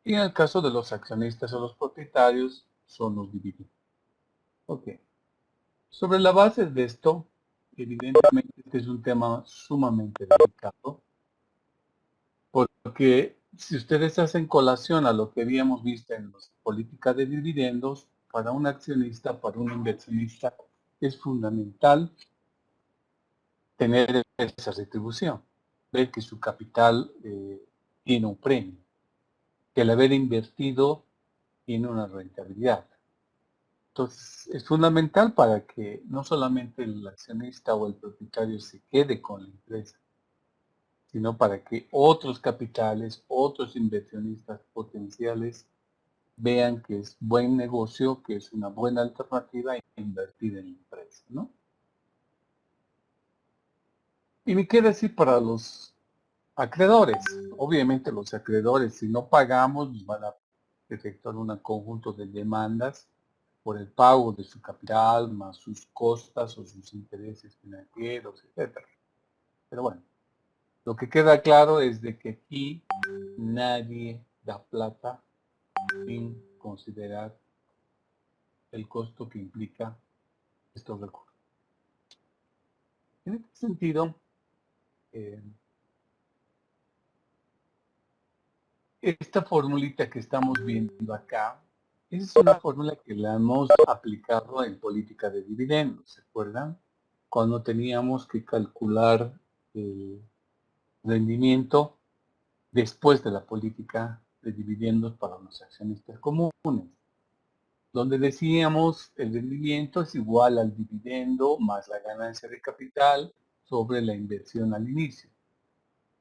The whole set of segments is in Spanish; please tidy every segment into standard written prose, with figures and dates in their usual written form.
Y en el caso de los accionistas o los propietarios, son los dividendos. Ok. Sobre la base de esto, evidentemente este es un tema sumamente delicado, porque si ustedes hacen colación a lo que habíamos visto en la política de dividendos, para un accionista, para un inversionista, es fundamental tener esa retribución, ver que su capital tiene un premio, que el haber invertido tiene una rentabilidad. Entonces, es fundamental para que no solamente el accionista o el propietario se quede con la empresa, sino para que otros capitales, otros inversionistas potenciales vean que es buen negocio, que es una buena alternativa invertir en la empresa, ¿no? Y me queda decir para los acreedores. Obviamente los acreedores, si no pagamos, nos van a efectuar un conjunto de demandas por el pago de su capital, más sus costas o sus intereses financieros, etcétera. Pero bueno, lo que queda claro es de que aquí nadie da plata sin considerar el costo que implica estos recursos. En este sentido, eh, esta formulita que estamos viendo acá es una fórmula que la hemos aplicado en política de dividendos, ¿se acuerdan? Cuando teníamos que calcular el rendimiento después de la política de dividendos para los accionistas comunes, donde decíamos el rendimiento es igual al dividendo más la ganancia de capital sobre la inversión al inicio.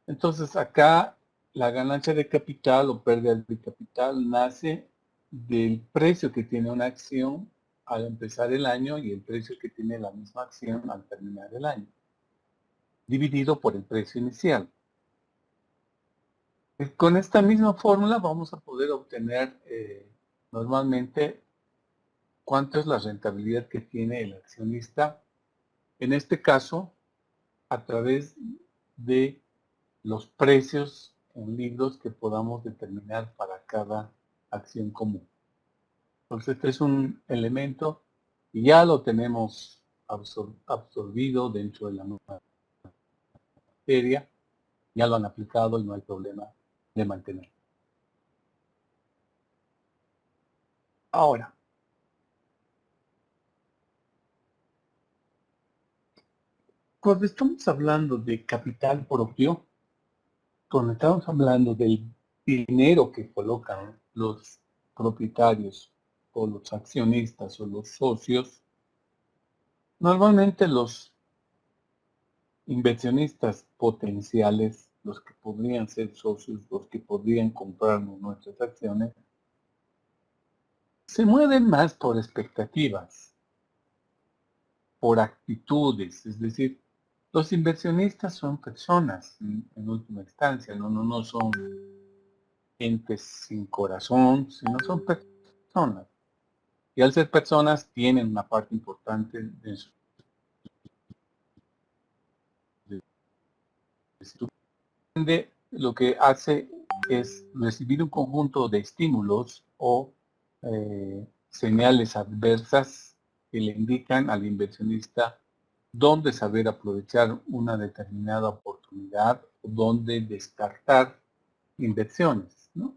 Entonces acá la ganancia de capital o pérdida de capital nace del precio que tiene una acción al empezar el año y el precio que tiene la misma acción al terminar el año, dividido por el precio inicial. Con esta misma fórmula vamos a poder obtener normalmente cuánto es la rentabilidad que tiene el accionista, en este caso a través de los precios en libros que podamos determinar para cada acción común. Entonces este es un elemento y ya lo tenemos absorbido dentro de la nueva materia, ya lo han aplicado y no hay problema de mantener. Ahora, cuando estamos hablando de capital propio, cuando estamos hablando del dinero que colocan los propietarios o los accionistas o los socios, normalmente los inversionistas potenciales, los que podrían ser socios, los que podrían comprarnos nuestras acciones, se mueven más por expectativas, por actitudes, es decir, los inversionistas son personas en última instancia, no son entes sin corazón, sino son personas. Y al ser personas tienen una parte importante de su de lo que hace es recibir un conjunto de estímulos o señales adversas que le indican al inversionista dónde saber aprovechar una determinada oportunidad o dónde descartar inversiones, ¿no?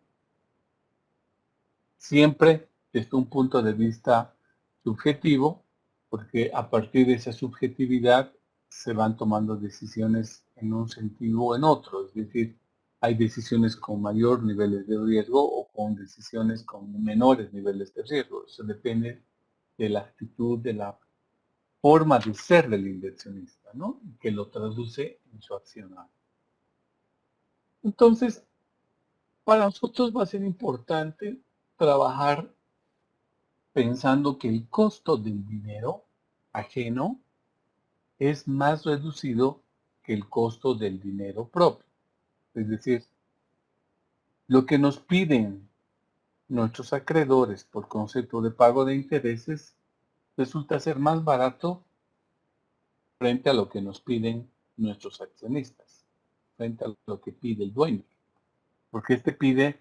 Siempre desde un punto de vista subjetivo, porque a partir de esa subjetividad se van tomando decisiones en un sentido o en otro, es decir, hay decisiones con mayor niveles de riesgo o con decisiones con menores niveles de riesgo. Eso depende de la actitud, de la forma de ser del inversionista, ¿no? Que lo traduce en su accionar. Entonces, para nosotros va a ser importante trabajar pensando que el costo del dinero ajeno es más reducido que el costo del dinero propio. Es decir, lo que nos piden nuestros acreedores por concepto de pago de intereses resulta ser más barato frente a lo que nos piden nuestros accionistas, frente a lo que pide el dueño. Porque este pide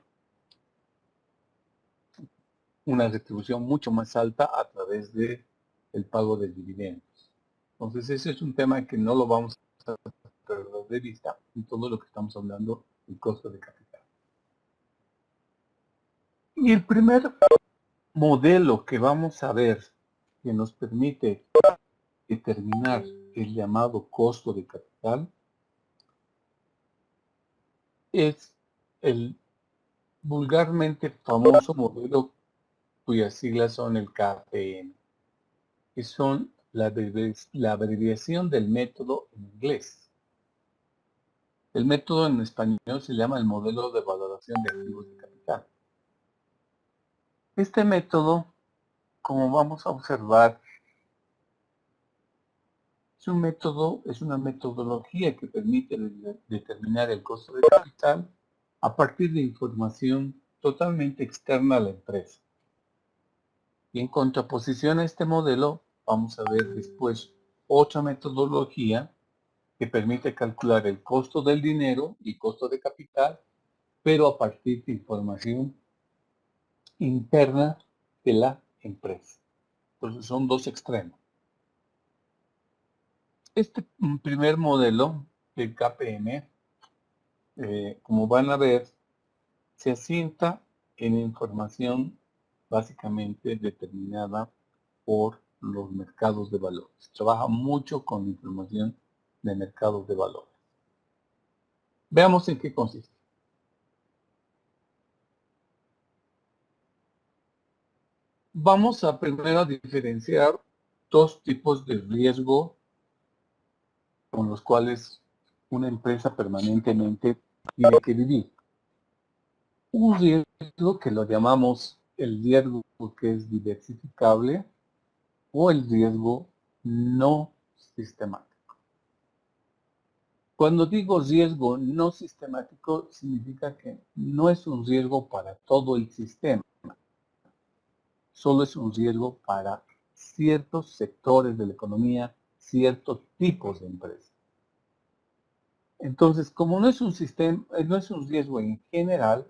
una retribución mucho más alta a través de el pago de dividendos. Entonces, ese es un tema que no lo vamos a perder de vista en todo lo que estamos hablando del costo de capital. Y el primer modelo que vamos a ver que nos permite determinar el llamado costo de capital es el vulgarmente famoso modelo cuyas siglas son el KPM, que son la abreviación del método en inglés. El método en español se llama el modelo de valoración de activos de capital. Este método, como vamos a observar, es una metodología que permite determinar el costo de capital a partir de información totalmente externa a la empresa. Y en contraposición a este modelo, vamos a ver después otra metodología que permite calcular el costo del dinero y costo de capital, pero a partir de información interna de la empresa. Entonces son dos extremos. Este primer modelo del KPM, como van a ver, se asienta en información básicamente determinada por los mercados de valores. Trabaja mucho con información de mercados de valores. Veamos en qué consiste. Vamos a primero diferenciar dos tipos de riesgo con los cuales una empresa permanentemente tiene que vivir. Un riesgo que lo llamamos el riesgo que es diversificable o el riesgo no sistemático. Cuando digo riesgo no sistemático, significa que no es un riesgo para todo el sistema, solo es un riesgo para ciertos sectores de la economía, ciertos tipos de empresas. Entonces, como no es un sistema, no es un riesgo en general,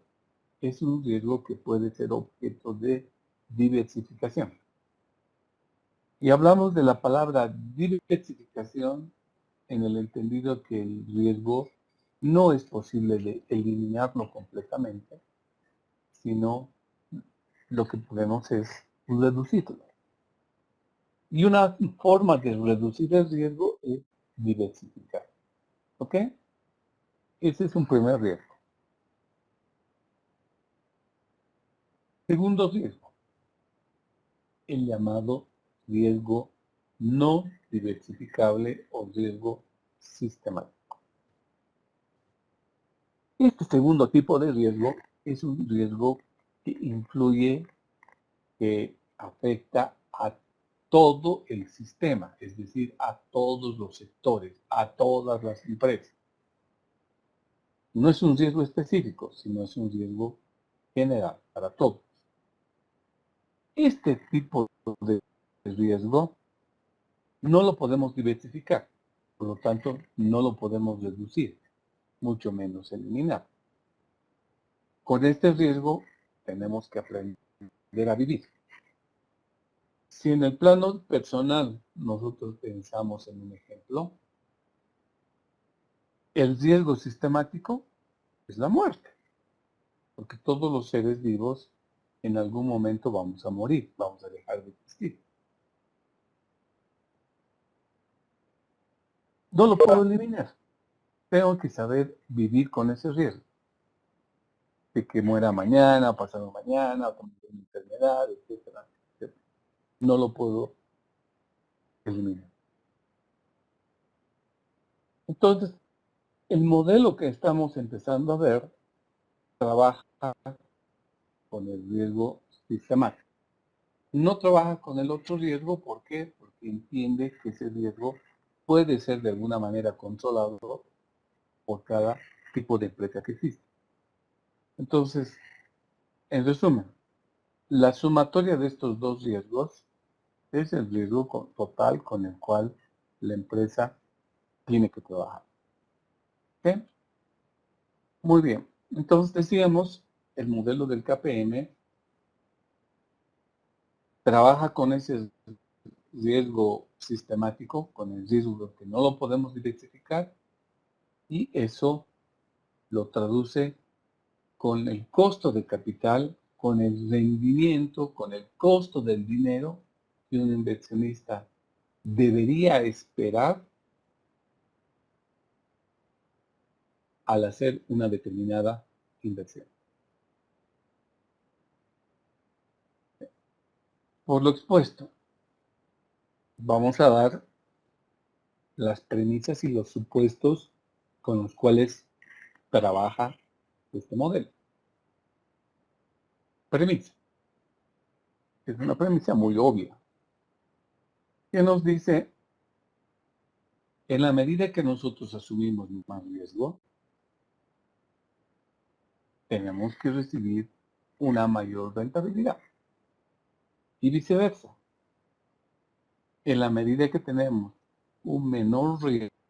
es un riesgo que puede ser objeto de diversificación. Y hablamos de la palabra diversificación en el entendido que el riesgo no es posible de eliminarlo completamente, sino lo que podemos es reducirlo. Y una forma de reducir el riesgo es diversificar. ¿Ok? Ese es un primer riesgo. Segundo riesgo, el llamado riesgo no diversificable o riesgo sistemático. Este segundo tipo de riesgo es un riesgo que influye, que afecta a todo el sistema, es decir, a todos los sectores, a todas las empresas. No es un riesgo específico, sino es un riesgo general para todos. Este tipo de riesgo no lo podemos diversificar, por lo tanto no lo podemos reducir, mucho menos eliminar. Con este riesgo tenemos que aprender a vivir. Si en el plano personal nosotros pensamos en un ejemplo, el riesgo sistemático es la muerte, porque todos los seres vivos en algún momento vamos a morir, vamos a dejar de existir. No lo puedo eliminar. Tengo que saber vivir con ese riesgo. De que muera mañana, pasado mañana, o con una enfermedad, etcétera, etcétera. No lo puedo eliminar. Entonces, el modelo que estamos empezando a ver trabaja con el riesgo sistemático. No trabaja con el otro riesgo, ¿por qué? Porque entiende que ese riesgo puede ser de alguna manera controlado por cada tipo de empresa que existe. Entonces, en resumen, la sumatoria de estos dos riesgos es el riesgo total con el cual la empresa tiene que trabajar. ¿Ok? Muy bien. Entonces decíamos, el modelo del KPM trabaja con ese riesgo sistemático, con el riesgo que no lo podemos diversificar, y eso lo traduce con el costo de capital, con el rendimiento, con el costo del dinero que un inversionista debería esperar al hacer una determinada inversión. Por lo expuesto, vamos a dar las premisas y los supuestos con los cuales trabaja este modelo. Premisa. Es una premisa muy obvia, que nos dice, en la medida que nosotros asumimos más riesgo, tenemos que recibir una mayor rentabilidad. Y viceversa. En la medida que tenemos un menor riesgo,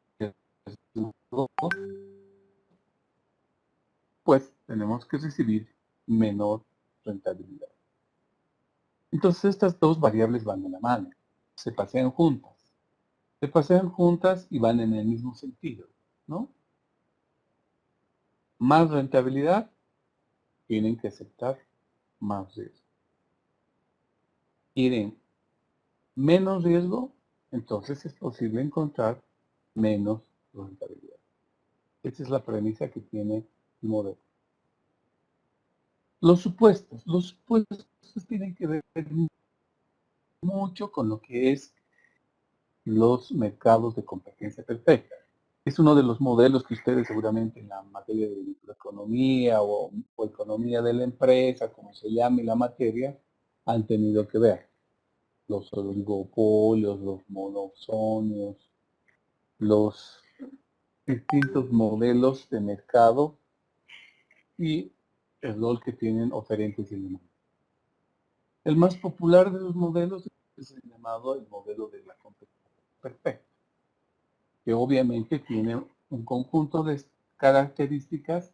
pues tenemos que recibir menor rentabilidad. Entonces estas dos variables van de la mano, se pasean juntas. Se pasean juntas y van en el mismo sentido, ¿no? Más rentabilidad, tienen que aceptar más riesgo. Quieren menos riesgo, entonces es posible encontrar menos rentabilidad. Esa es la premisa que tiene el modelo. Los supuestos tienen que ver mucho con lo que es los mercados de competencia perfecta. Es uno de los modelos que ustedes seguramente en la materia de microeconomía o economía de la empresa, como se llame la materia, han tenido que ver. Los oligopolios, los monopsonios, los distintos modelos de mercado y el rol que tienen oferentes y demás. El más popular de los modelos es el llamado el modelo de la competencia perfecta, que obviamente tiene un conjunto de características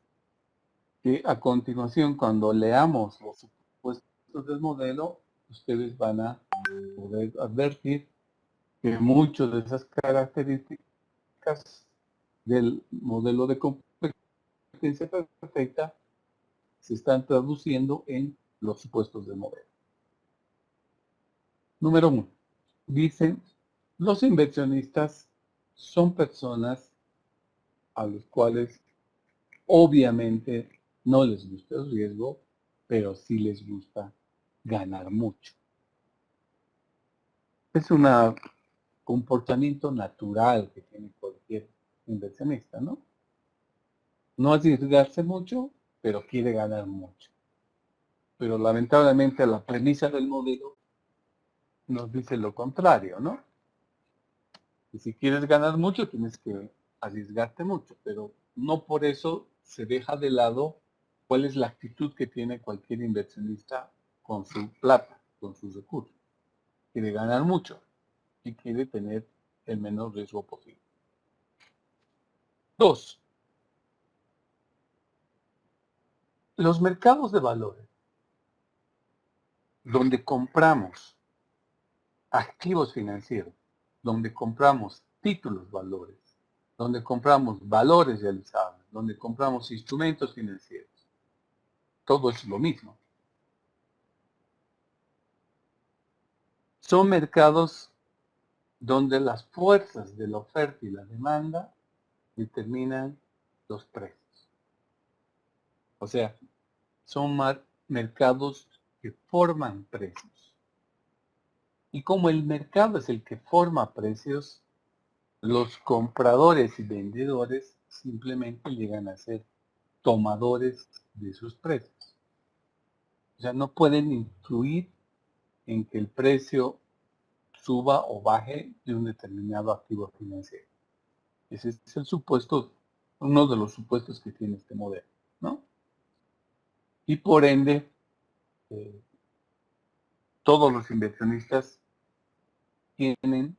que a continuación, cuando leamos los supuestos del modelo, ustedes van a poder advertir que muchas de esas características del modelo de competencia perfecta se están traduciendo en los supuestos del modelo. Número 1. Dicen, los inversionistas son personas a los cuales obviamente no les gusta el riesgo, pero sí les gusta ganar mucho. Es un comportamiento natural que tiene cualquier inversionista, ¿no? No arriesgarse mucho, pero quiere ganar mucho. Pero lamentablemente la premisa del modelo nos dice lo contrario, ¿no? Y si quieres ganar mucho, tienes que arriesgarte mucho, pero no por eso se deja de lado cuál es la actitud que tiene cualquier inversionista con su plata, con sus recursos. Quiere ganar mucho y quiere tener el menor riesgo posible. 2. Los mercados de valores, donde compramos activos financieros, donde compramos títulos valores, donde compramos valores realizables, donde compramos instrumentos financieros. Todo es lo mismo. Son mercados donde las fuerzas de la oferta y la demanda determinan los precios. O sea, son mercados que forman precios. Y como el mercado es el que forma precios, los compradores y vendedores simplemente llegan a ser tomadores de sus precios. O sea, no pueden influir en que el precio suba o baje de un determinado activo financiero. Ese es el supuesto, uno de los supuestos que tiene este modelo, ¿no? Y por ende, todos los inversionistas tienen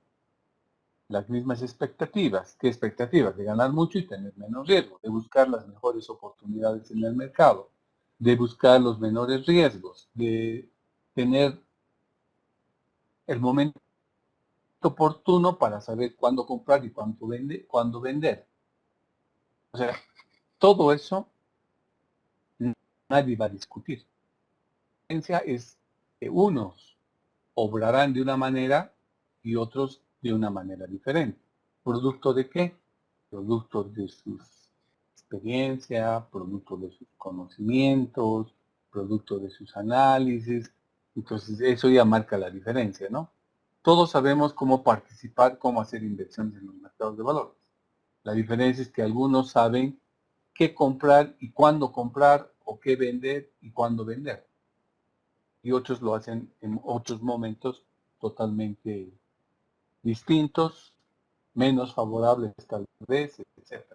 las mismas expectativas. ¿Qué expectativas? De ganar mucho y tener menos riesgo, de buscar las mejores oportunidades en el mercado, de buscar los menores riesgos, de tener el momento oportuno para saber cuándo comprar y cuándo vender. O sea, todo eso nadie va a discutir. La diferencia es que unos obrarán de una manera y otros de una manera diferente. ¿Producto de qué? Producto de sus experiencia, producto de sus conocimientos, producto de sus análisis. Entonces, eso ya marca la diferencia, ¿no? Todos sabemos cómo participar, cómo hacer inversiones en los mercados de valores. La diferencia es que algunos saben qué comprar y cuándo comprar, o qué vender y cuándo vender. Y otros lo hacen en otros momentos totalmente distintos, menos favorables tal vez, etc.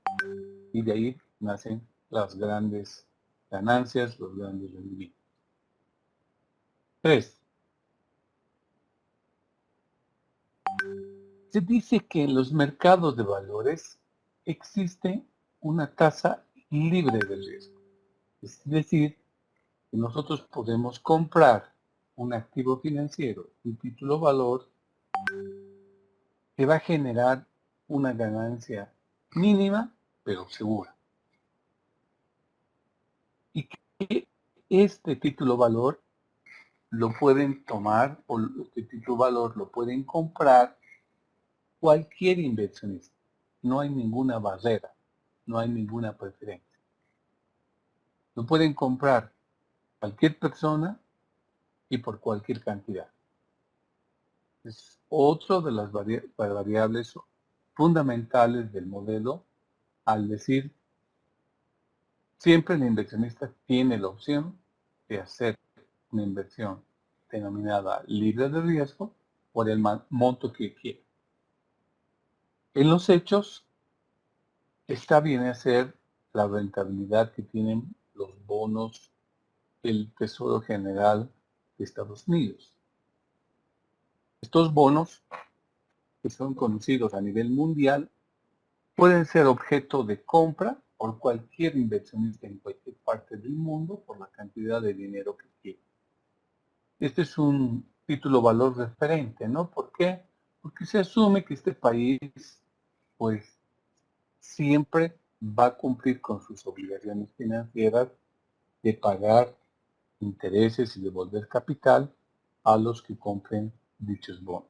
Y de ahí nacen las grandes ganancias, los grandes rendimientos. 3. Se dice que en los mercados de valores existe una tasa libre de riesgo. Es decir, que nosotros podemos comprar un activo financiero, un título valor, que va a generar una ganancia mínima, pero segura. Y que este título valor lo pueden tomar, o este título valor lo pueden comprar cualquier inversionista. No hay ninguna barrera, no hay ninguna preferencia. Lo pueden comprar cualquier persona y por cualquier cantidad. Es otro de las variables fundamentales del modelo, al decir, siempre el inversionista tiene la opción de hacer una inversión denominada libre de riesgo por el monto que quiera. En los hechos, está bien hacer la rentabilidad que tienen los bonos del Tesoro General de Estados Unidos. Estos bonos, que son conocidos a nivel mundial, pueden ser objeto de compra por cualquier inversionista en cualquier parte del mundo por la cantidad de dinero que quiera. Este es un título valor referente, ¿no? ¿Por qué? Porque se asume que este país, pues, siempre va a cumplir con sus obligaciones financieras de pagar intereses y devolver capital a los que compren dichos bonos.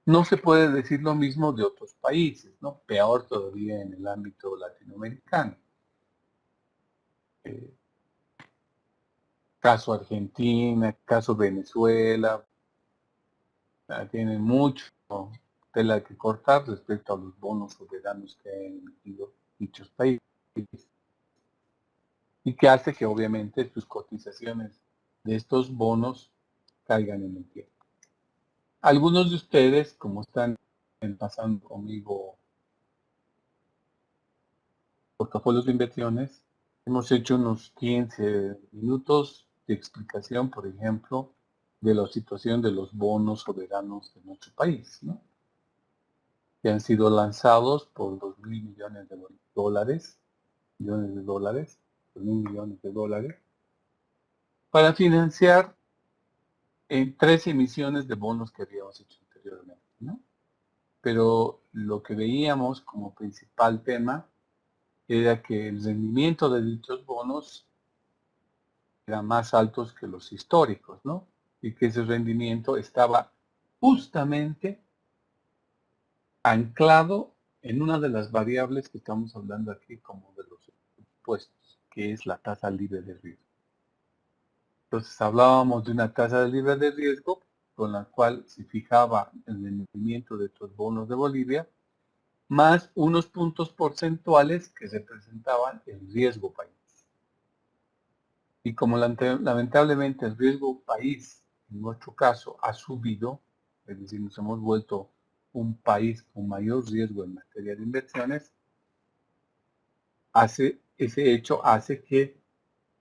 No se puede decir lo mismo de otros países, ¿no? Peor todavía en el ámbito latinoamericano. Caso Argentina, caso Venezuela, tienen mucho tela que cortar respecto a los bonos soberanos que han emitido dichos países. Y que hace que obviamente sus cotizaciones de estos bonos caigan en el tiempo. Algunos de ustedes, como están pasando conmigo portafolios de inversiones, hemos hecho unos 15 minutos de explicación, por ejemplo, de la situación de los bonos soberanos de nuestro país, ¿no? Que han sido lanzados por 2.000 millones de dólares, 2.000 millones de dólares, para financiar en 3 emisiones de bonos que habíamos hecho anteriormente, ¿no? Pero lo que veíamos como principal tema era que el rendimiento de dichos bonos eran más altos que los históricos, ¿no? Y que ese rendimiento estaba justamente anclado en una de las variables que estamos hablando aquí como de los impuestos, que es la tasa libre de riesgo. Entonces hablábamos de una tasa libre de riesgo con la cual se fijaba el rendimiento de estos bonos de Bolivia, más unos puntos porcentuales que representaban el riesgo país. Y como lamentablemente el riesgo país, en nuestro caso, ha subido, es decir, nos hemos vuelto un país con mayor riesgo en materia de inversiones, ese hecho hace que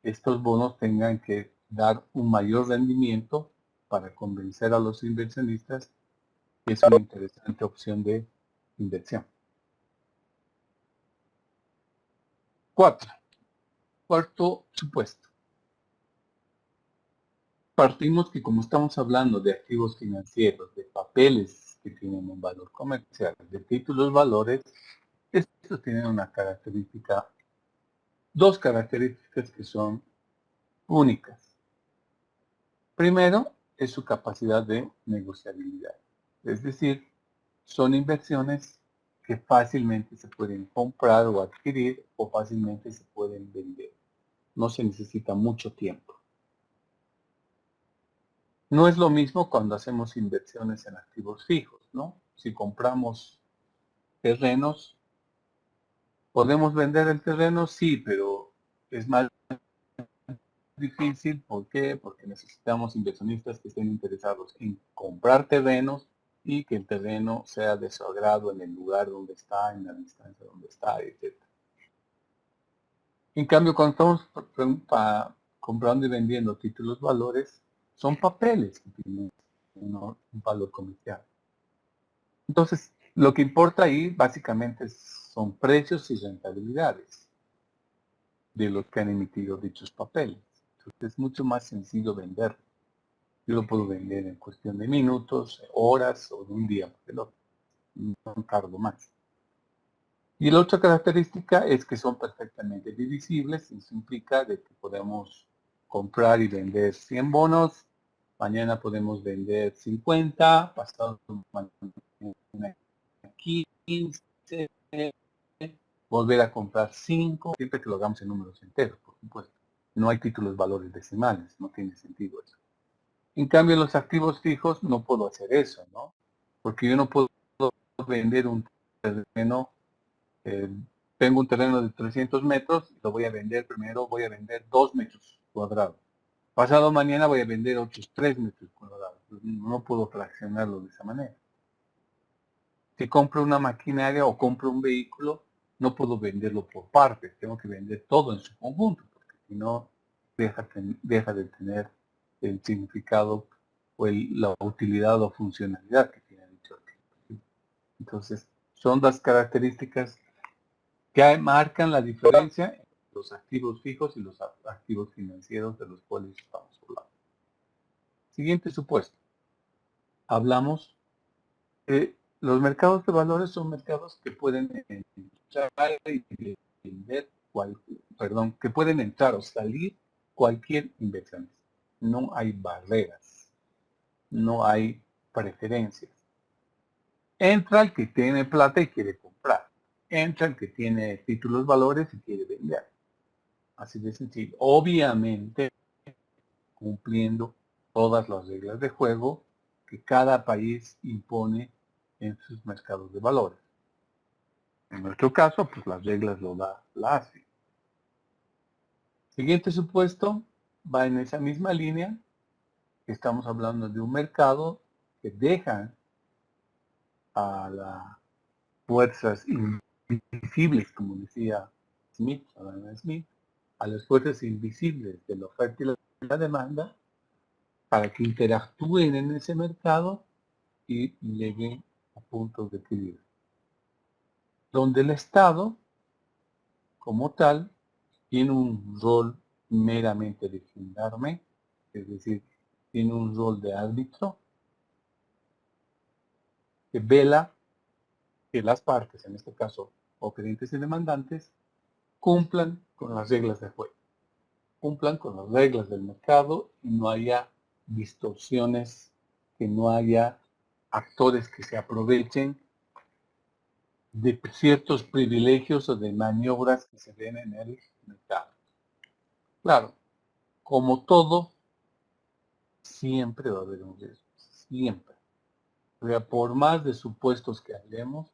estos bonos tengan que dar un mayor rendimiento para convencer a los inversionistas que es una interesante opción de inversión. 4. Cuarto supuesto. partimos que como estamos hablando de activos financieros, de papeles que tienen un valor comercial, de títulos valores, estos tienen una característica, dos características que son únicas. Primero, es su capacidad de negociabilidad. Es decir, son inversiones que fácilmente se pueden comprar o adquirir o fácilmente se pueden vender. No se necesita mucho tiempo. No es lo mismo cuando hacemos inversiones en activos fijos, ¿no? Si compramos terrenos, ¿podemos vender el terreno? Sí, pero es más difícil. ¿Por qué? Porque necesitamos inversionistas que estén interesados en comprar terrenos y que el terreno sea de su agrado en el lugar donde está, en la distancia donde está, etc. En cambio, cuando estamos comprando y vendiendo títulos valores, son papeles que tienen un valor comercial. Entonces, lo que importa ahí básicamente son precios y rentabilidades de los que han emitido dichos papeles. Entonces, es mucho más sencillo vender. Yo lo puedo vender en cuestión de minutos, horas o de un día, porque no tardo más. Y la otra característica es que son perfectamente divisibles. Eso implica de que podemos comprar y vender 100 bonos, mañana podemos vender 50, pasado mañana 15, volver a comprar 5, siempre que lo hagamos en números enteros, por supuesto. No hay títulos valores decimales, no tiene sentido eso. En cambio, en los activos fijos no puedo hacer eso, ¿no? Porque yo no puedo vender un terreno, tengo un terreno de 300 metros, lo voy a vender primero, voy a vender 2 metros cuadrados. Pasado mañana voy a vender otros 3 metros cuadrados. No puedo fraccionarlo de esa manera. Si compro una maquinaria o compro un vehículo, no puedo venderlo por partes, tengo que vender todo en su conjunto, porque si no, deja de tener el significado o la utilidad o funcionalidad que tiene dicho activo. Entonces, son las características que marcan la diferencia entre los activos fijos y los activos financieros de los cuales estamos hablando. Siguiente supuesto. Hablamos los mercados de valores son mercados que pueden entrar y vender que pueden entrar o salir cualquier inversión. No hay barreras, no hay preferencias. Entra el que tiene plata y quiere comprar. Entra el que tiene títulos valores y quiere vender. Así de sencillo. Obviamente, cumpliendo todas las reglas de juego que cada país impone en sus mercados de valores. En nuestro caso, pues las reglas lo da la ASFI. Siguiente supuesto va en esa misma línea, que estamos hablando de un mercado que deja a las fuerzas invisibles, como decía Adam Smith, a las fuerzas invisibles de la oferta y la demanda, para que interactúen en ese mercado y lleguen a puntos de equilibrio. Donde el Estado, como tal, tiene un rol meramente de gendarme, es decir, tiene un rol de árbitro que vela que las partes, en este caso oferentes y demandantes, cumplan con las reglas de juego, cumplan con las reglas del mercado y no haya distorsiones, que no haya actores que se aprovechen de ciertos privilegios o de maniobras que se den en el mercado. Claro, como todo, siempre va a haber un riesgo, siempre. O sea, por más de supuestos que hablemos,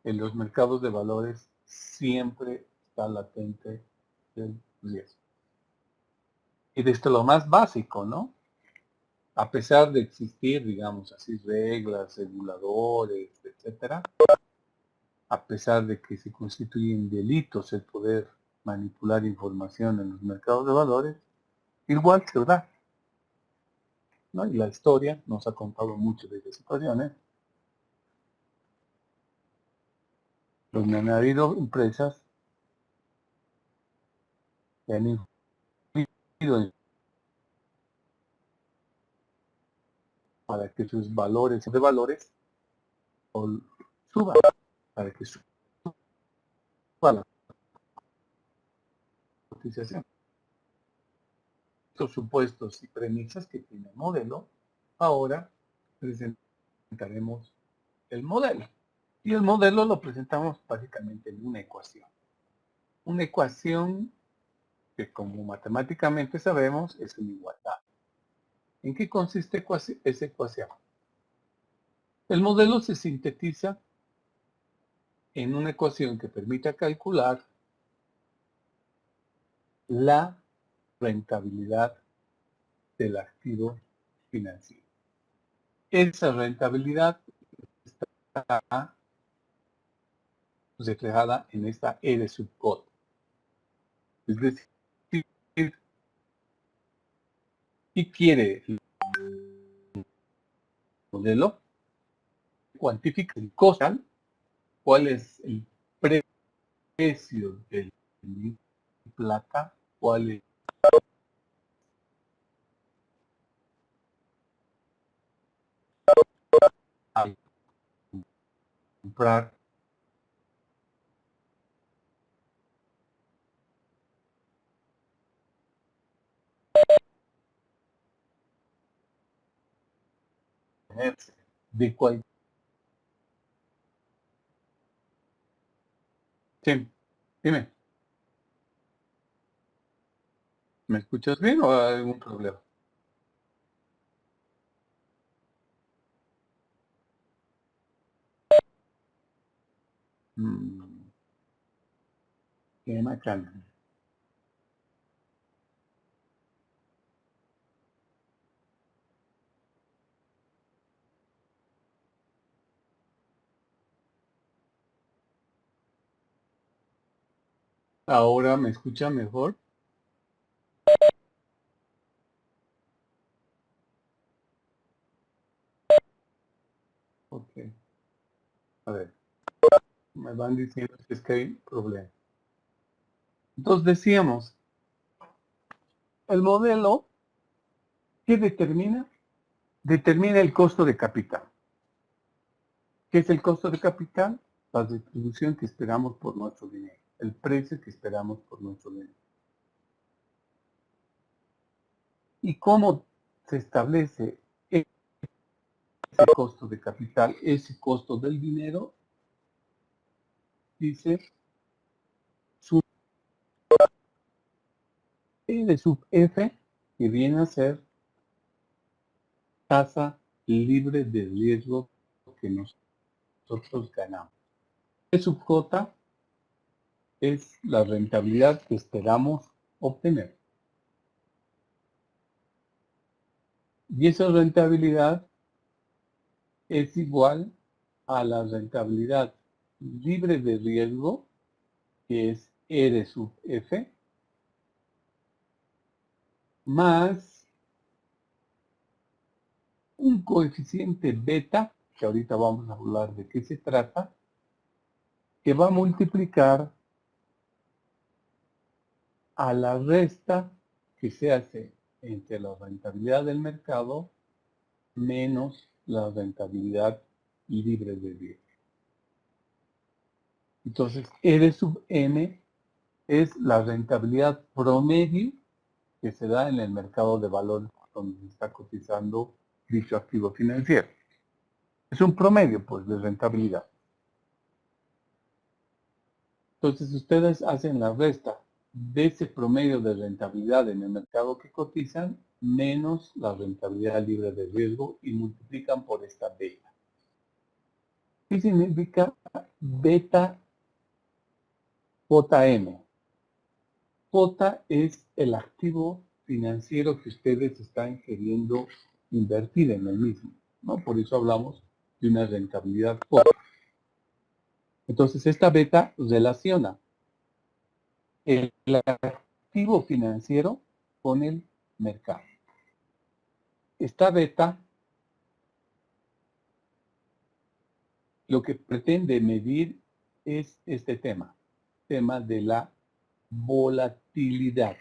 en los mercados de valores siempre está latente el riesgo. Y desde lo más básico, ¿no? A pesar de existir, digamos así, reglas, reguladores, etcétera, a pesar de que se constituyen delitos el poder manipular información en los mercados de valores, igual se da, ¿no? Y la historia nos ha contado mucho de esas situaciones, donde han habido empresas que han influido para que sus valores de valores suban, para que suba la cotización. Estos supuestos y premisas que tiene el modelo, ahora presentaremos el modelo. Y el modelo lo presentamos básicamente en una ecuación. Una ecuación que, como matemáticamente sabemos, es una igualdad. ¿En qué consiste esa ecuación? El modelo se sintetiza en una ecuación que permita calcular la rentabilidad del activo financiero. Esa rentabilidad está reflejada en esta E de subcode. Es decir, ¿qué quiere el modelo? Cuantifica el costo, cuál es el precio del plata, cuál es a comprar de cualquier. Sí, dime, ¿me escuchas bien o hay algún problema? Qué macana. Ahora me escucha mejor. Ok, a ver, me van diciendo si es que hay problema. Entonces decíamos, el modelo, ¿qué determina? Determina el costo de capital. ¿Qué es el costo de capital? La distribución que esperamos por nuestro dinero, el precio que esperamos por nuestro dinero. ¿Y cómo se establece ese costo de capital, ese costo del dinero? Dice sub E de sub F, que viene a ser tasa libre de riesgo que nosotros ganamos. E sub J es la rentabilidad que esperamos obtener. Y esa rentabilidad es igual a la rentabilidad libre de riesgo, que es E de sub F, más un coeficiente beta, que ahorita vamos a hablar de qué se trata, que va a multiplicar a la resta que se hace entre la rentabilidad del mercado menos la rentabilidad libre de riesgo. Entonces, E de sub M es la rentabilidad promedio que se da en el mercado de valores donde se está cotizando dicho activo financiero. Es un promedio, pues, de rentabilidad. Entonces, ustedes hacen la resta de ese promedio de rentabilidad en el mercado que cotizan menos la rentabilidad libre de riesgo y multiplican por esta beta. ¿Qué significa beta JM? J es el activo financiero que ustedes están queriendo invertir en el mismo, ¿no? Por eso hablamos de una rentabilidad J. Entonces, esta beta relaciona el activo financiero con el mercado. Esta beta lo que pretende medir es este tema de la volatilidad.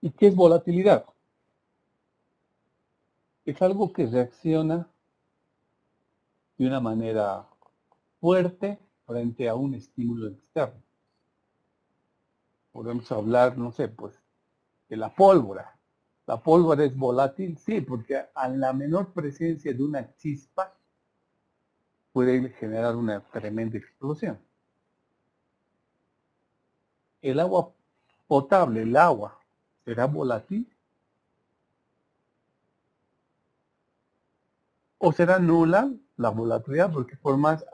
¿Y qué es volatilidad? es algo que reacciona de una manera fuerte frente a un estímulo externo. Podemos hablar, no sé, pues, de la pólvora. ¿La pólvora es volátil? Sí, porque a la menor presencia de una chispa puede generar una tremenda explosión. El agua potable, el agua, ¿será volátil? ¿O será nula la volatilidad? Porque por más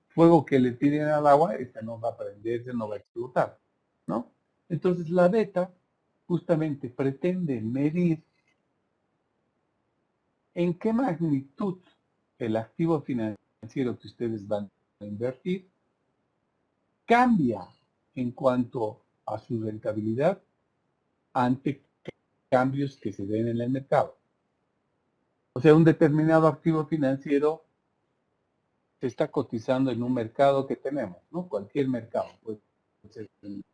fuego que le tiren al agua, esta no va a prenderse, no va a explotar, ¿no? Entonces la beta justamente pretende medir en qué magnitud el activo financiero que ustedes van a invertir cambia en cuanto a su rentabilidad ante cambios que se den en el mercado. O sea, un determinado activo financiero se está cotizando en un mercado que tenemos, ¿no? Cualquier mercado, puede ser el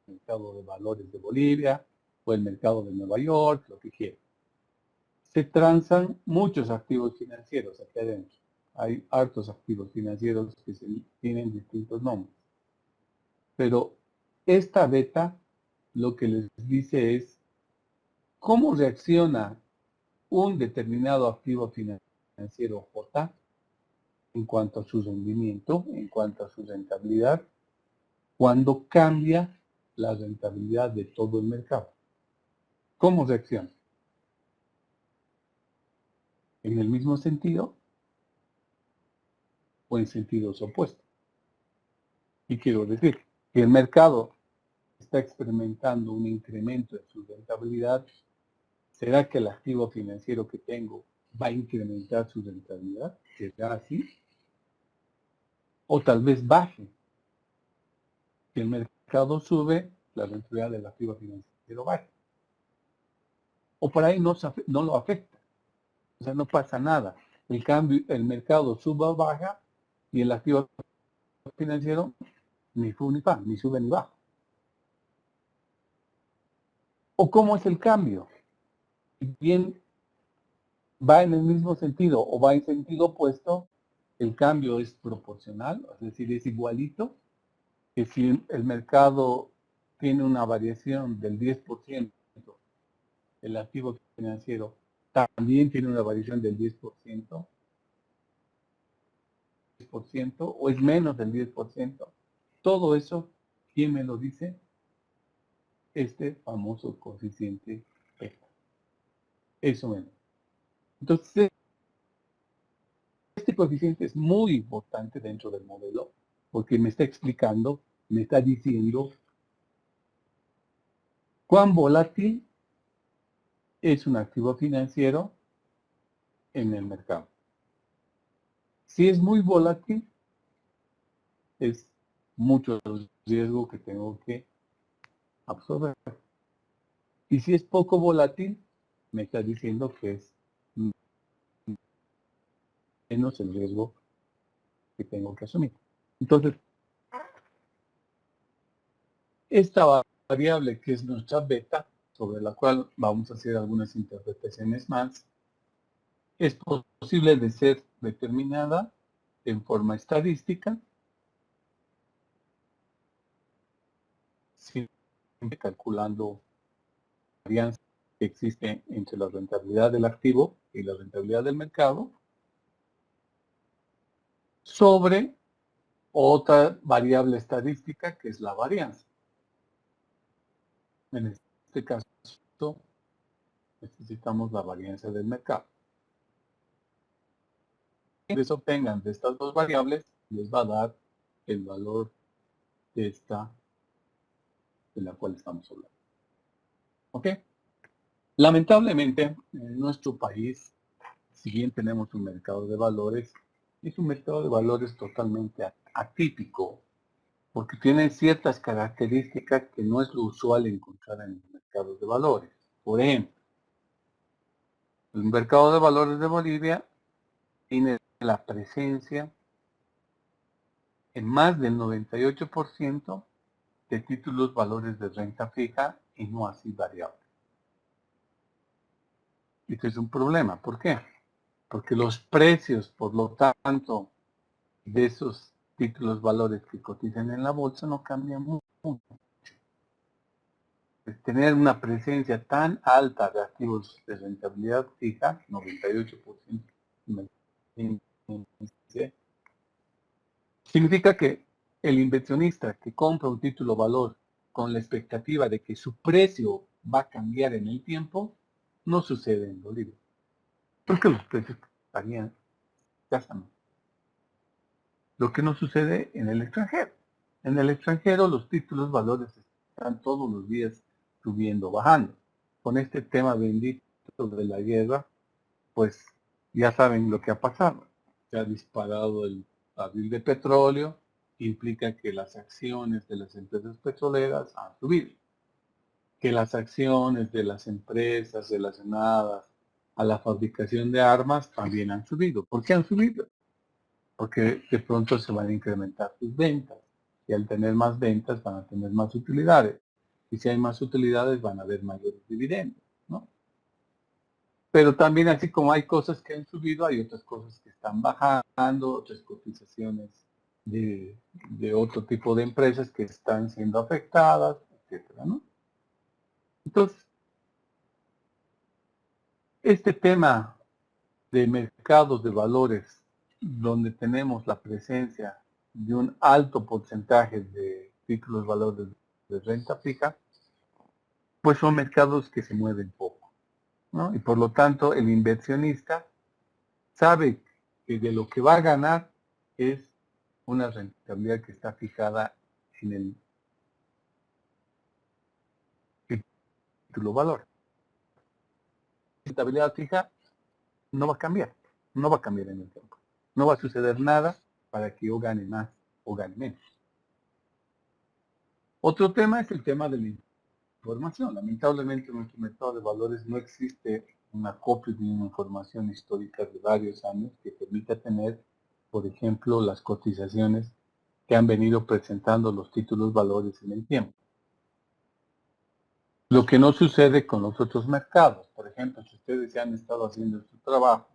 mercado de valores de Bolivia o el mercado de Nueva York, lo que quiera. Se transan muchos activos financieros aquí adentro. Hay hartos activos financieros que tienen distintos nombres. Pero esta beta lo que les dice es cómo reacciona un determinado activo financiero J en cuanto a su rendimiento, en cuanto a su rentabilidad, cuando cambia la rentabilidad de todo el mercado. ¿Cómo reacciona? ¿En el mismo sentido o en sentidos opuestos? Y quiero decir, que el mercado está experimentando un incremento en su rentabilidad, ¿será que el activo financiero que tengo va a incrementar su rentabilidad? ¿Será así? O tal vez baje. Si el mercado sube, la rentabilidad del activo financiero baja. O por ahí no lo afecta. O sea, no pasa nada. El mercado suba o baja y el activo financiero ni fu ni fa, ni sube ni baja. ¿O cómo es el cambio? Bien, va en el mismo sentido o va en sentido opuesto, el cambio es proporcional, es decir, es igualito, que si el mercado tiene una variación del 10%, el activo financiero también tiene una variación del 10%, o es menos del 10%. Todo eso, ¿quién me lo dice? Este famoso coeficiente beta. Eso menos. Entonces, este coeficiente es muy importante dentro del modelo porque me está explicando, me está diciendo cuán volátil es un activo financiero en el mercado. Si es muy volátil, es mucho riesgo que tengo que absorber. Y si es poco volátil, me está diciendo que es menos el riesgo que tengo que asumir. Entonces, esta variable que es nuestra beta, sobre la cual vamos a hacer algunas interpretaciones más, es posible de ser determinada en forma estadística, siempre calculando la varianza que existe entre la rentabilidad del activo y la rentabilidad del mercado, sobre otra variable estadística que es la varianza. En este caso, necesitamos la varianza del mercado. Ustedes obtengan de estas dos variables, les va a dar el valor de esta de la cual estamos hablando. ¿Ok? Lamentablemente, en nuestro país, si bien tenemos un mercado de valores, es un mercado de valores totalmente atípico, porque tiene ciertas características que no es lo usual encontrar en los mercados de valores. Por ejemplo, el mercado de valores de Bolivia tiene la presencia en más del 98% de títulos valores de renta fija y no así variable. Este es un problema. ¿Por qué? porque los precios, por lo tanto, de esos títulos valores que cotizan en la bolsa no cambian mucho. Tener una presencia tan alta de activos de rentabilidad fija, 98%, significa que el inversionista que compra un título valor con la expectativa de que su precio va a cambiar en el tiempo, no sucede en Bolivia, porque los precios varían escasamente. Lo que no sucede en el extranjero. En el extranjero los títulos valores están todos los días subiendo, bajando. Con este tema bendito de la guerra, pues ya saben lo que ha pasado. Se ha disparado el barril de petróleo, implica que las acciones de las empresas petroleras han subido, que las acciones de las empresas relacionadas a la fabricación de armas también han subido. ¿Por qué han subido? Porque de pronto se van a incrementar sus ventas, y al tener más ventas van a tener más utilidades, y si hay más utilidades van a haber mayores dividendos, ¿no? Pero también, así como hay cosas que han subido, hay otras cosas que están bajando, otras cotizaciones de otro tipo de empresas que están siendo afectadas, etcétera, ¿no? Entonces, este tema de mercados de valores, donde tenemos la presencia de un alto porcentaje de títulos valores de renta fija, pues son mercados que se mueven poco, ¿no? Y por lo tanto, el inversionista sabe que de lo que va a ganar es una rentabilidad que está fijada en el título valor. La rentabilidad fija no va a cambiar, no va a cambiar en el tiempo. No va a suceder nada para que yo gane más o gane menos. Otro tema es el tema de la información. Lamentablemente en nuestro mercado de valores no existe una copia de una información histórica de varios años que permita tener, por ejemplo, las cotizaciones que han venido presentando los títulos valores en el tiempo. Lo que no sucede con los otros mercados. Por ejemplo, si ustedes ya han estado haciendo su trabajo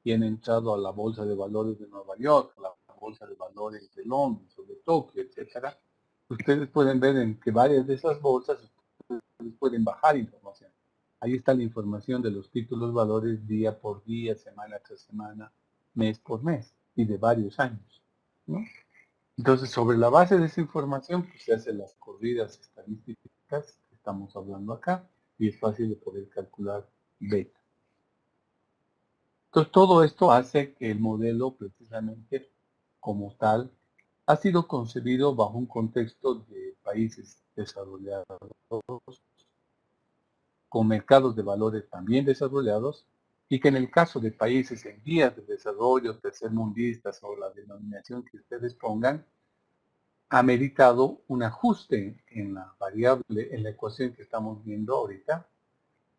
y han entrado a la Bolsa de Valores de Nueva York, a la Bolsa de Valores de Londres o de Tokio, etcétera, ustedes pueden ver en que varias de esas bolsas pueden bajar información. Ahí está la información de los títulos valores día por día, semana tras semana, mes por mes y de varios años, ¿no? Entonces, sobre la base de esa información, pues se hacen las corridas estadísticas que estamos hablando acá y es fácil de poder calcular beta. Entonces, todo esto hace que el modelo, precisamente como tal, ha sido concebido bajo un contexto de países desarrollados, con mercados de valores también desarrollados, y que en el caso de países en vías de desarrollo, tercermundistas o la denominación que ustedes pongan, ha meritado un ajuste en la variable, en la ecuación que estamos viendo ahorita,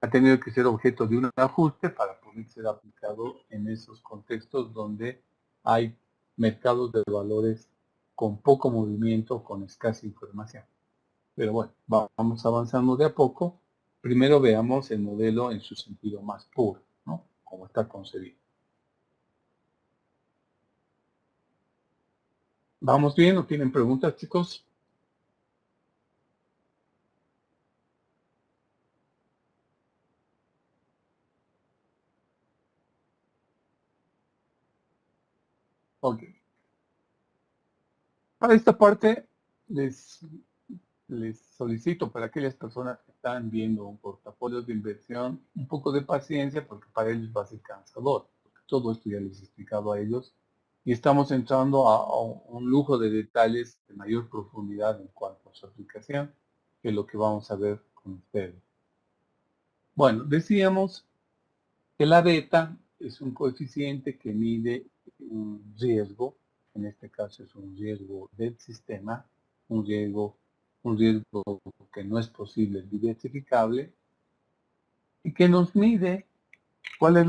ha tenido que ser objeto de un ajuste para poder ser aplicado en esos contextos donde hay mercados de valores con poco movimiento, con escasa información. Pero bueno, vamos avanzando de a poco. Primero veamos el modelo en su sentido más puro, ¿no? Como está concebido. ¿Vamos bien? ¿No tienen preguntas, chicos? Ok. Para esta parte les solicito para aquellas personas que están viendo un portafolio de inversión un poco de paciencia porque para ellos va a ser cansador. Porque todo esto ya les he explicado a ellos y estamos entrando a un lujo de detalles de mayor profundidad en cuanto a su aplicación, que es lo que vamos a ver con ustedes. Bueno, decíamos que la beta es un coeficiente que mide un riesgo, en este caso es un riesgo del sistema, un riesgo que no es posible diversificable, y que nos mide cuál es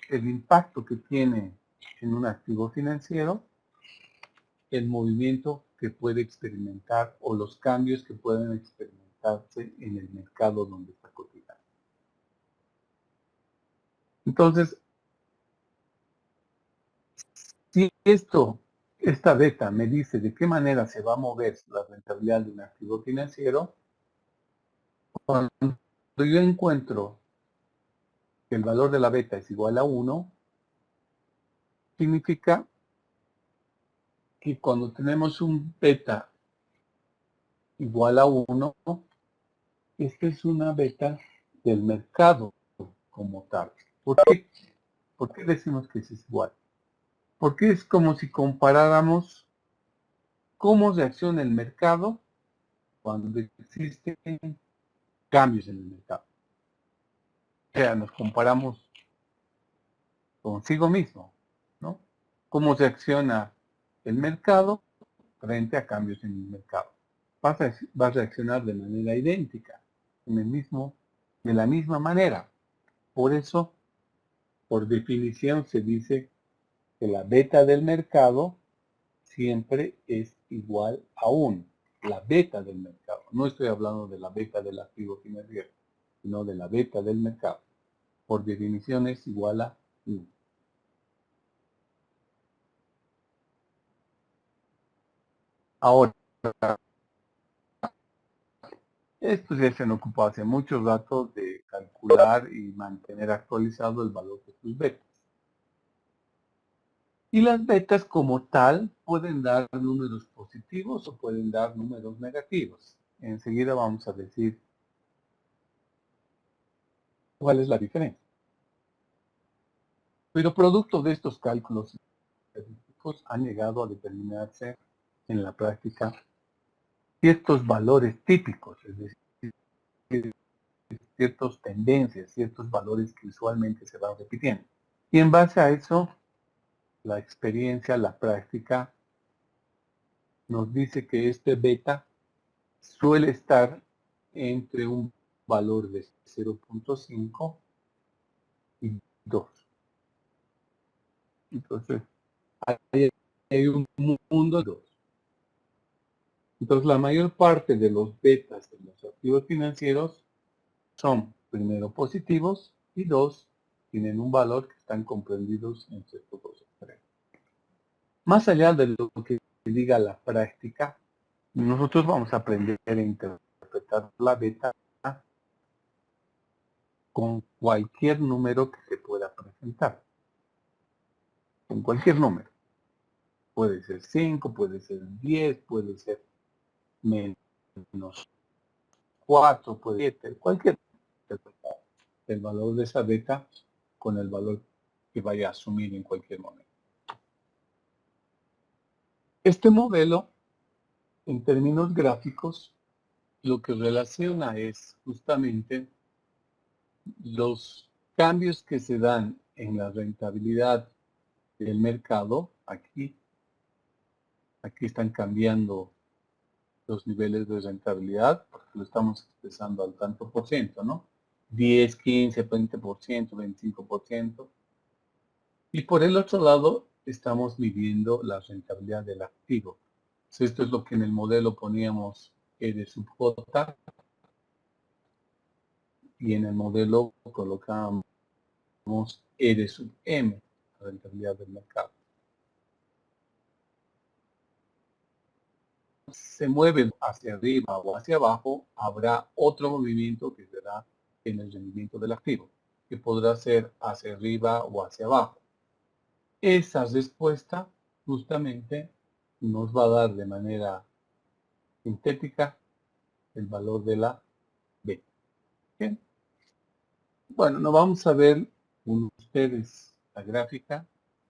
el impacto que tiene en un activo financiero el movimiento que puede experimentar o los cambios que pueden experimentarse en el mercado donde está cotizando. Entonces, Si esta beta me dice de qué manera se va a mover la rentabilidad de un activo financiero, cuando yo encuentro que el valor de la beta es igual a 1, significa que cuando tenemos un beta igual a 1, esta es una beta del mercado como tal. ¿Por qué? ¿Por qué decimos que es igual? Porque es como si comparáramos cómo reacciona el mercado cuando existen cambios en el mercado. O sea, nos comparamos consigo mismo, ¿no? ¿Cómo reacciona el mercado frente a cambios en el mercado? Va a reaccionar de manera idéntica, de la misma manera. Por eso, por definición, se dice que la beta del mercado siempre es igual a 1. La beta del mercado. No estoy hablando de la beta del activo financiero, sino de la beta del mercado. Por definición es igual a 1. Ahora, esto ya se han ocupado hace muchos ratos de calcular y mantener actualizado el valor de sus betas. Y las betas como tal pueden dar números positivos o pueden dar números negativos. Enseguida vamos a decir cuál es la diferencia. Pero producto de estos cálculos estadísticos han llegado a determinarse en la práctica ciertos valores típicos, es decir, ciertas tendencias, ciertos valores que usualmente se van repitiendo. Y en base a eso, la experiencia, la práctica, nos dice que este beta suele estar entre un valor de 0.5 y 2. Entonces, hay un mundo de 2. Entonces, la mayor parte de los betas de los activos financieros son, primero, positivos y dos, tienen un valor que están comprendidos entre estos dos extremos. Más allá de lo que diga la práctica, nosotros vamos a aprender a interpretar la beta con cualquier número que se pueda presentar. Con cualquier número. Puede ser 5, puede ser 10, puede ser menos 4, puede ser cualquier interpretar el valor de esa beta con el valor que vaya a asumir en cualquier momento. Este modelo, en términos gráficos, lo que relaciona es justamente los cambios que se dan en la rentabilidad del mercado. Aquí están cambiando los niveles de rentabilidad, porque lo estamos expresando al tanto por ciento, ¿no? 10, 15, 20%, 25%. Y por el otro lado, estamos midiendo la rentabilidad del activo. Esto es lo que en el modelo poníamos E de sub J, y en el modelo colocábamos E de sub M, la rentabilidad del mercado. Se mueve hacia arriba o hacia abajo, habrá otro movimiento que será en el rendimiento del activo, que podrá ser hacia arriba o hacia abajo. Esa respuesta justamente nos va a dar de manera sintética el valor de la B. ¿Bien? Bueno, no vamos a ver con ustedes la gráfica,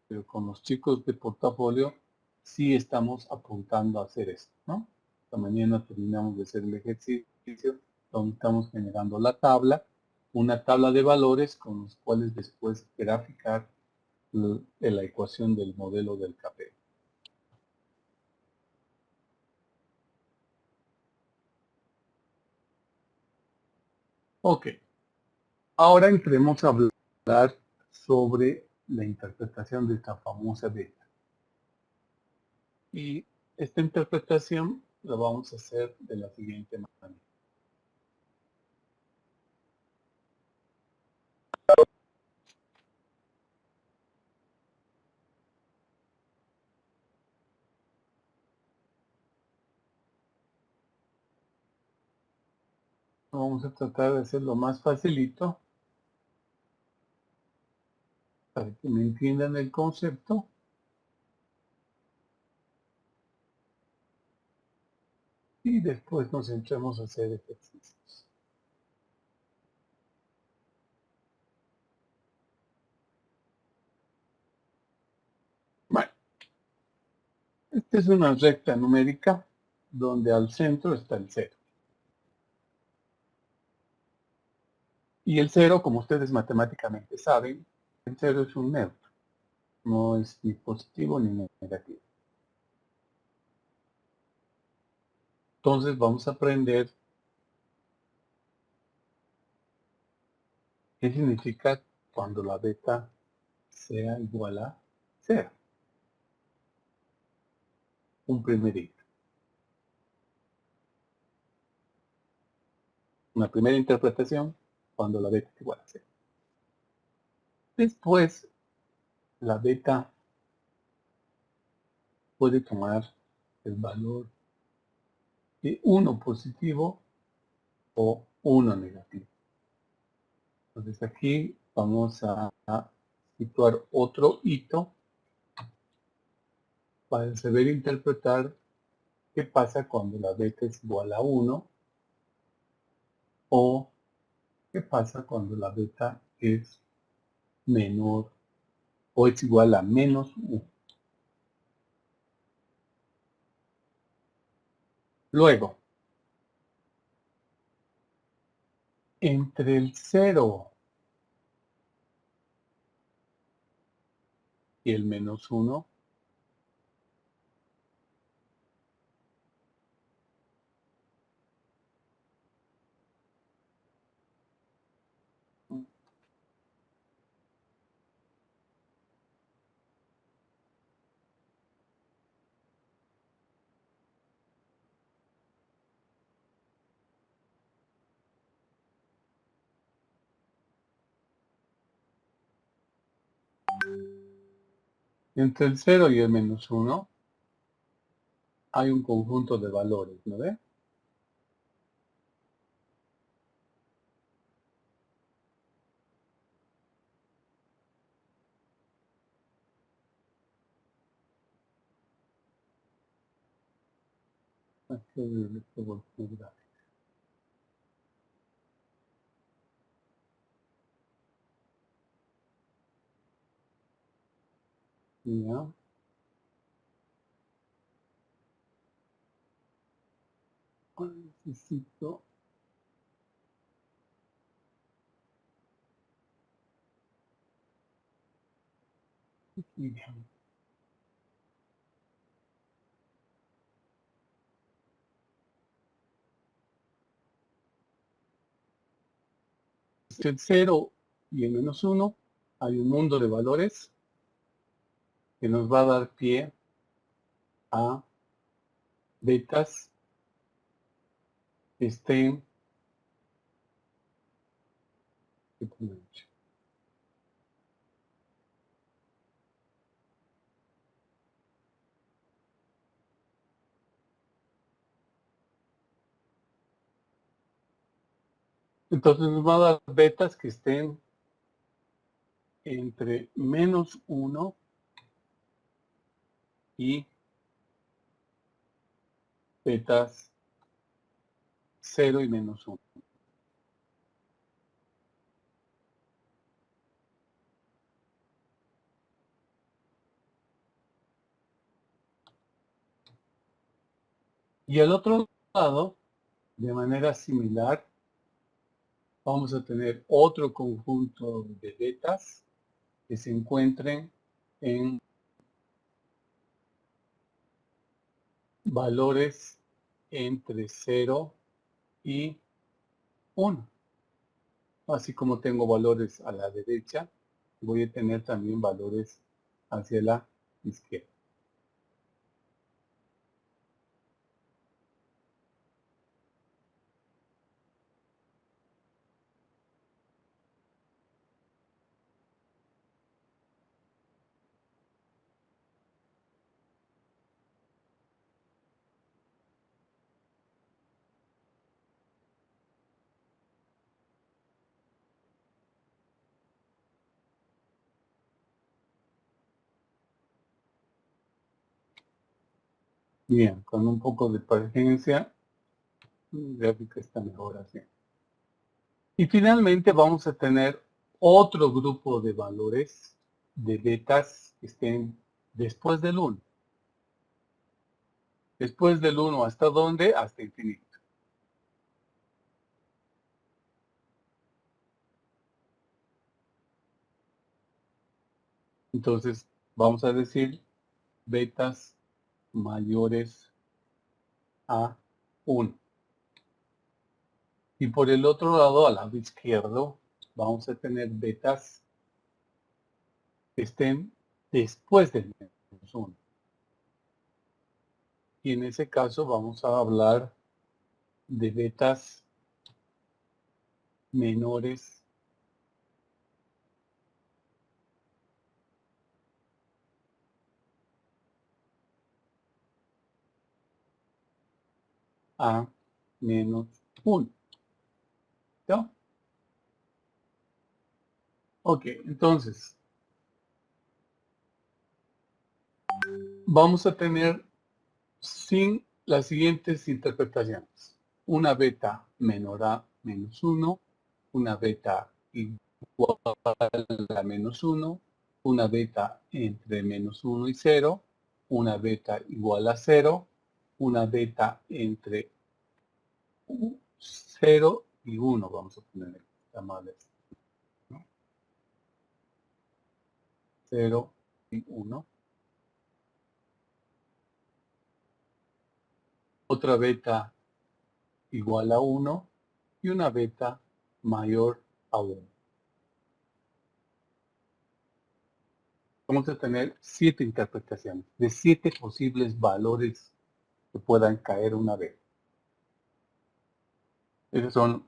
pero con los chicos de portafolio sí estamos apuntando a hacer esto, ¿no? Esta mañana terminamos de hacer el ejercicio donde estamos generando la tabla, una tabla de valores con los cuales después graficar la ecuación del modelo del café. Ok, ahora entremos a hablar sobre la interpretación de esta famosa beta. Y esta interpretación la vamos a hacer de la siguiente manera. Vamos a tratar de hacerlo más facilito para que me entiendan el concepto. Y después nos entremos a hacer ejercicios. Bueno, esta es una recta numérica donde al centro está el cero. Y el cero, como ustedes matemáticamente saben, el cero es un neutro. No es ni positivo ni negativo. Entonces vamos a aprender qué significa cuando la beta sea igual a cero. Un primerito. Una primera interpretación cuando la beta es igual a cero. Después, la beta puede tomar el valor de 1 positivo o 1 negativo. Entonces aquí vamos a situar otro hito para saber interpretar qué pasa cuando la beta es igual a 1 o qué pasa cuando la beta es menor o es igual a menos 1. Luego, entre el 0 y el menos 1, entre el 0 y el menos 1 hay un conjunto de valores, ¿no ve? Aquí voy a poner. Ya. Necesito entre el 0 y el menos 1 hay un mundo de valores que nos va a dar pie a betas que estén entonces nos va a dar betas que estén entre menos 1 y betas 0 y menos 1. Y al otro lado, de manera similar, vamos a tener otro conjunto de betas que se encuentren en valores entre 0 y 1. Así como tengo valores a la derecha, voy a tener también valores hacia la izquierda. Bien, con un poco de paciencia, la gráfica está mejor así. Y finalmente vamos a tener otro grupo de valores de betas que estén después del 1. Después del 1, ¿hasta dónde? Hasta infinito. Entonces, vamos a decir betas mayores a 1. Y por el otro lado, al lado izquierdo, vamos a tener betas que estén después del menos 1. Y en ese caso vamos a hablar de betas menores a menos 1. ¿No? Ok, entonces, vamos a tener sin las siguientes interpretaciones. Una beta menor a menos 1, una beta igual a menos 1, una beta entre menos 1 y 0, una beta igual a 0, una beta entre 0 y 1, vamos a poner llamadas, ¿no? 0 y 1. Otra beta igual a 1 y una beta mayor a 1. Vamos a tener 7 interpretaciones de 7 posibles valores que puedan caer una vez. Esas son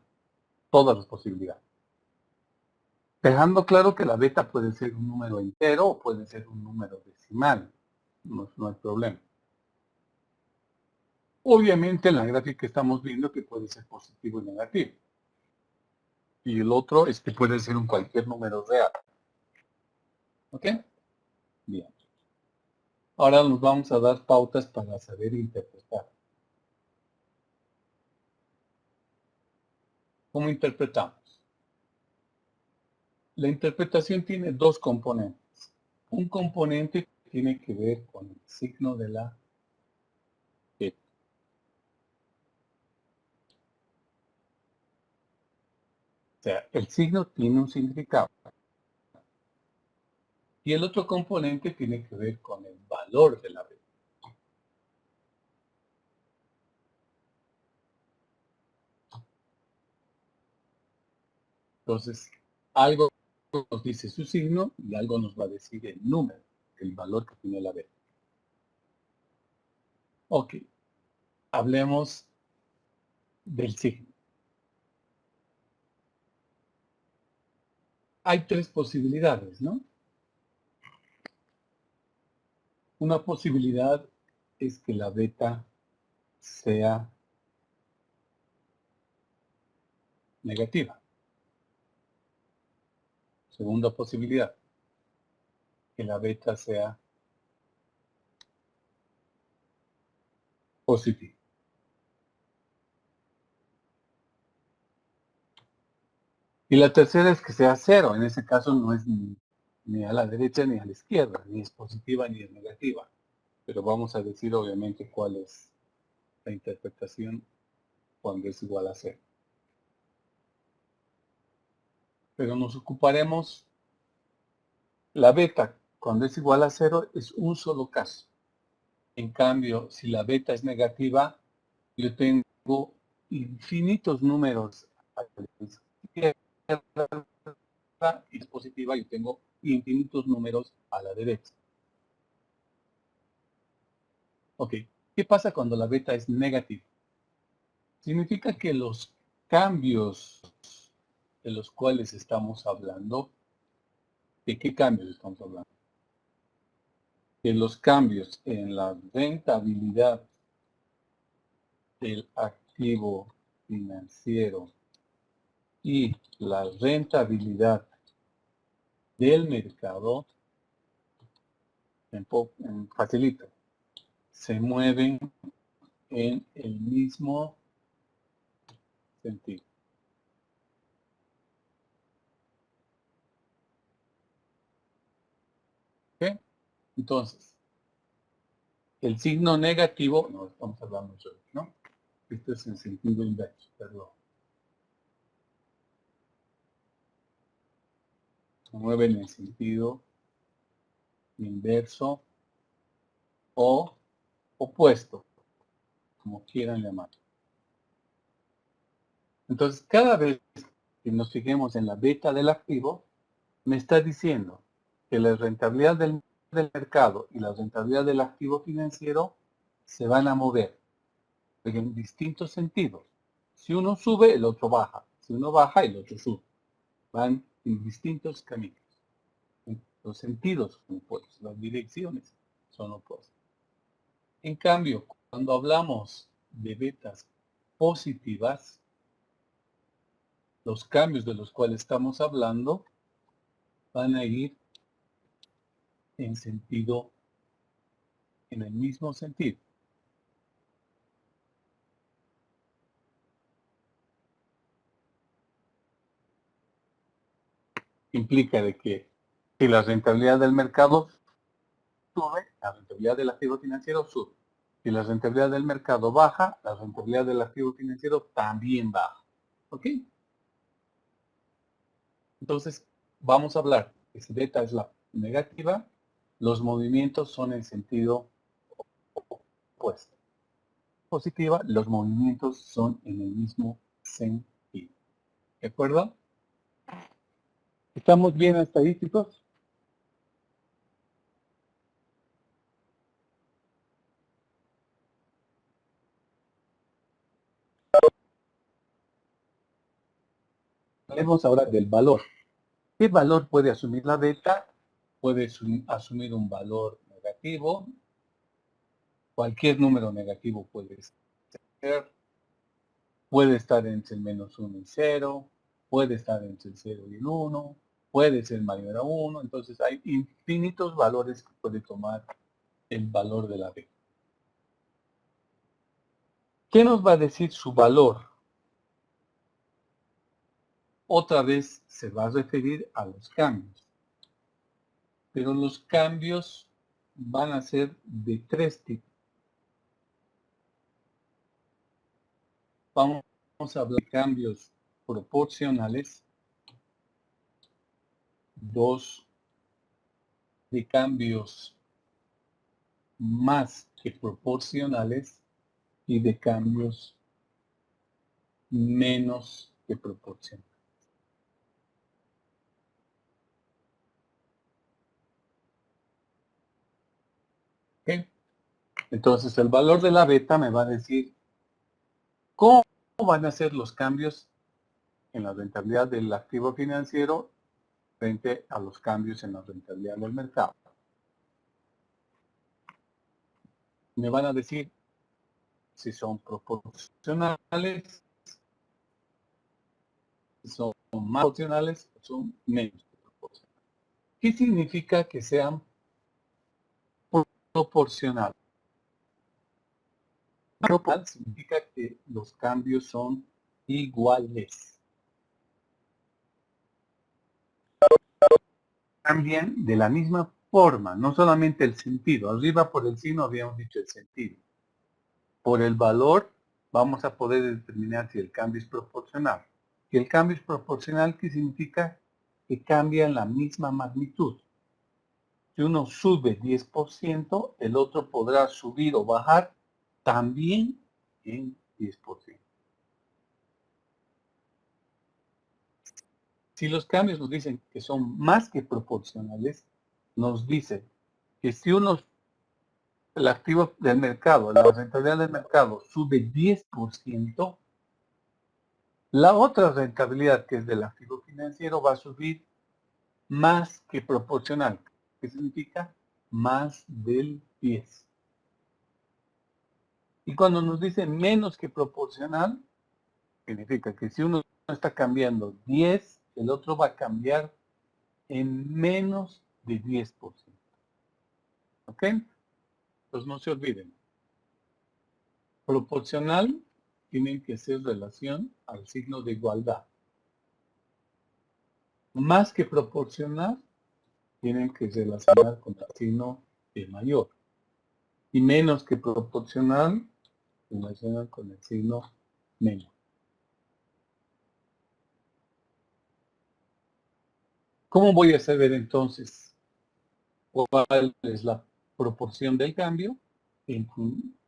todas las posibilidades. Dejando claro que la beta puede ser un número entero o puede ser un número decimal. No hay problema. Obviamente en la gráfica estamos viendo que puede ser positivo y negativo. Y el otro es que puede ser un cualquier número real. ¿Ok? Bien. Ahora nos vamos a dar pautas para saber interpretar. ¿Cómo interpretamos? La interpretación tiene dos componentes. Un componente tiene que ver con el signo de la beta. O sea, el signo tiene un significado. Y el otro componente tiene que ver con el valor de la beta. Entonces, algo nos dice su signo y algo nos va a decir el número, el valor que tiene la beta. Ok, hablemos del signo. Hay tres posibilidades, ¿no? Una posibilidad es que la beta sea negativa. Segunda posibilidad, que la beta sea positiva. Y la tercera es que sea cero. En ese caso no es ni a la derecha ni a la izquierda, ni es positiva ni es negativa. Pero vamos a decir obviamente cuál es la interpretación cuando es igual a cero. Pero nos ocuparemos, la beta cuando es igual a cero es un solo caso. En cambio, si la beta es negativa, yo tengo infinitos números a la izquierda y es positiva, yo tengo infinitos números a la derecha. Ok, ¿qué pasa cuando la beta es negativa? Significa que los cambios de los cuales estamos hablando, ¿de qué cambios estamos hablando? Que los cambios en la rentabilidad del activo financiero y la rentabilidad del mercado, facilito, se mueven en el mismo sentido. ¿Ok? Entonces, el signo negativo, no estamos hablando de eso, ¿no? Esto es en sentido inverso, perdón. Se mueve en el sentido inverso o opuesto, como quieran llamarlo. Entonces, cada vez que nos fijemos en la beta del activo, me está diciendo que la rentabilidad del mercado y la rentabilidad del activo financiero se van a mover en distintos sentidos. Si uno sube, el otro baja. Si uno baja, el otro sube. Van en distintos caminos. Los sentidos son opuestos, las direcciones son opuestas. En cambio, cuando hablamos de betas positivas, los cambios de los cuales estamos hablando van a ir en el mismo sentido. Implica de que si la rentabilidad del mercado sube, la rentabilidad del activo financiero sube. Si la rentabilidad del mercado baja, la rentabilidad del activo financiero también baja. ¿Ok? Entonces, vamos a hablar que si beta es la negativa, los movimientos son en sentido opuesto. Positiva, los movimientos son en el mismo sentido. ¿De acuerdo? ¿Estamos bien hasta ahí, chicos? Hablemos ahora del valor. ¿Qué valor puede asumir la beta? Puede asumir un valor negativo. Cualquier número negativo puede ser. Puede estar entre el -1 y 0. Puede estar entre el 0 y el 1. Puede ser mayor a 1. Entonces hay infinitos valores que puede tomar el valor de la beta. ¿Qué nos va a decir su valor? Otra vez se va a referir a los cambios. Pero los cambios van a ser de tres tipos. Vamos a hablar de cambios proporcionales, dos de cambios más que proporcionales y de cambios menos que proporcionales. ¿Okay? Entonces el valor de la beta me va a decir cómo van a ser los cambios en la rentabilidad del activo financiero frente a los cambios en la rentabilidad del mercado. Me van a decir si son proporcionales, si son más proporcionales o son menos proporcionales. ¿Qué significa que sean proporcionales? Proporcional significa que los cambios son iguales. Cambian de la misma forma, no solamente el sentido. Arriba por el signo habíamos dicho el sentido. Por el valor vamos a poder determinar si el cambio es proporcional. Si el cambio es proporcional, ¿qué significa? Que cambia en la misma magnitud. Si uno sube 10%, el otro podrá subir o bajar también en 10%. Si los cambios nos dicen que son más que proporcionales, nos dice que si el activo del mercado, la rentabilidad del mercado sube 10%, la otra rentabilidad, que es del activo financiero, va a subir más que proporcional. ¿Qué significa? Más del 10. Y cuando nos dice menos que proporcional, significa que si uno está cambiando 10, el otro va a cambiar en menos de 10%. ¿Ok? Pues no se olviden. Proporcional tienen que ser relación al signo de igualdad. Más que proporcional, tienen que relacionar con el signo de mayor. Y menos que proporcional, relacionan con el signo menor. ¿Cómo voy a saber entonces cuál es la proporción del cambio?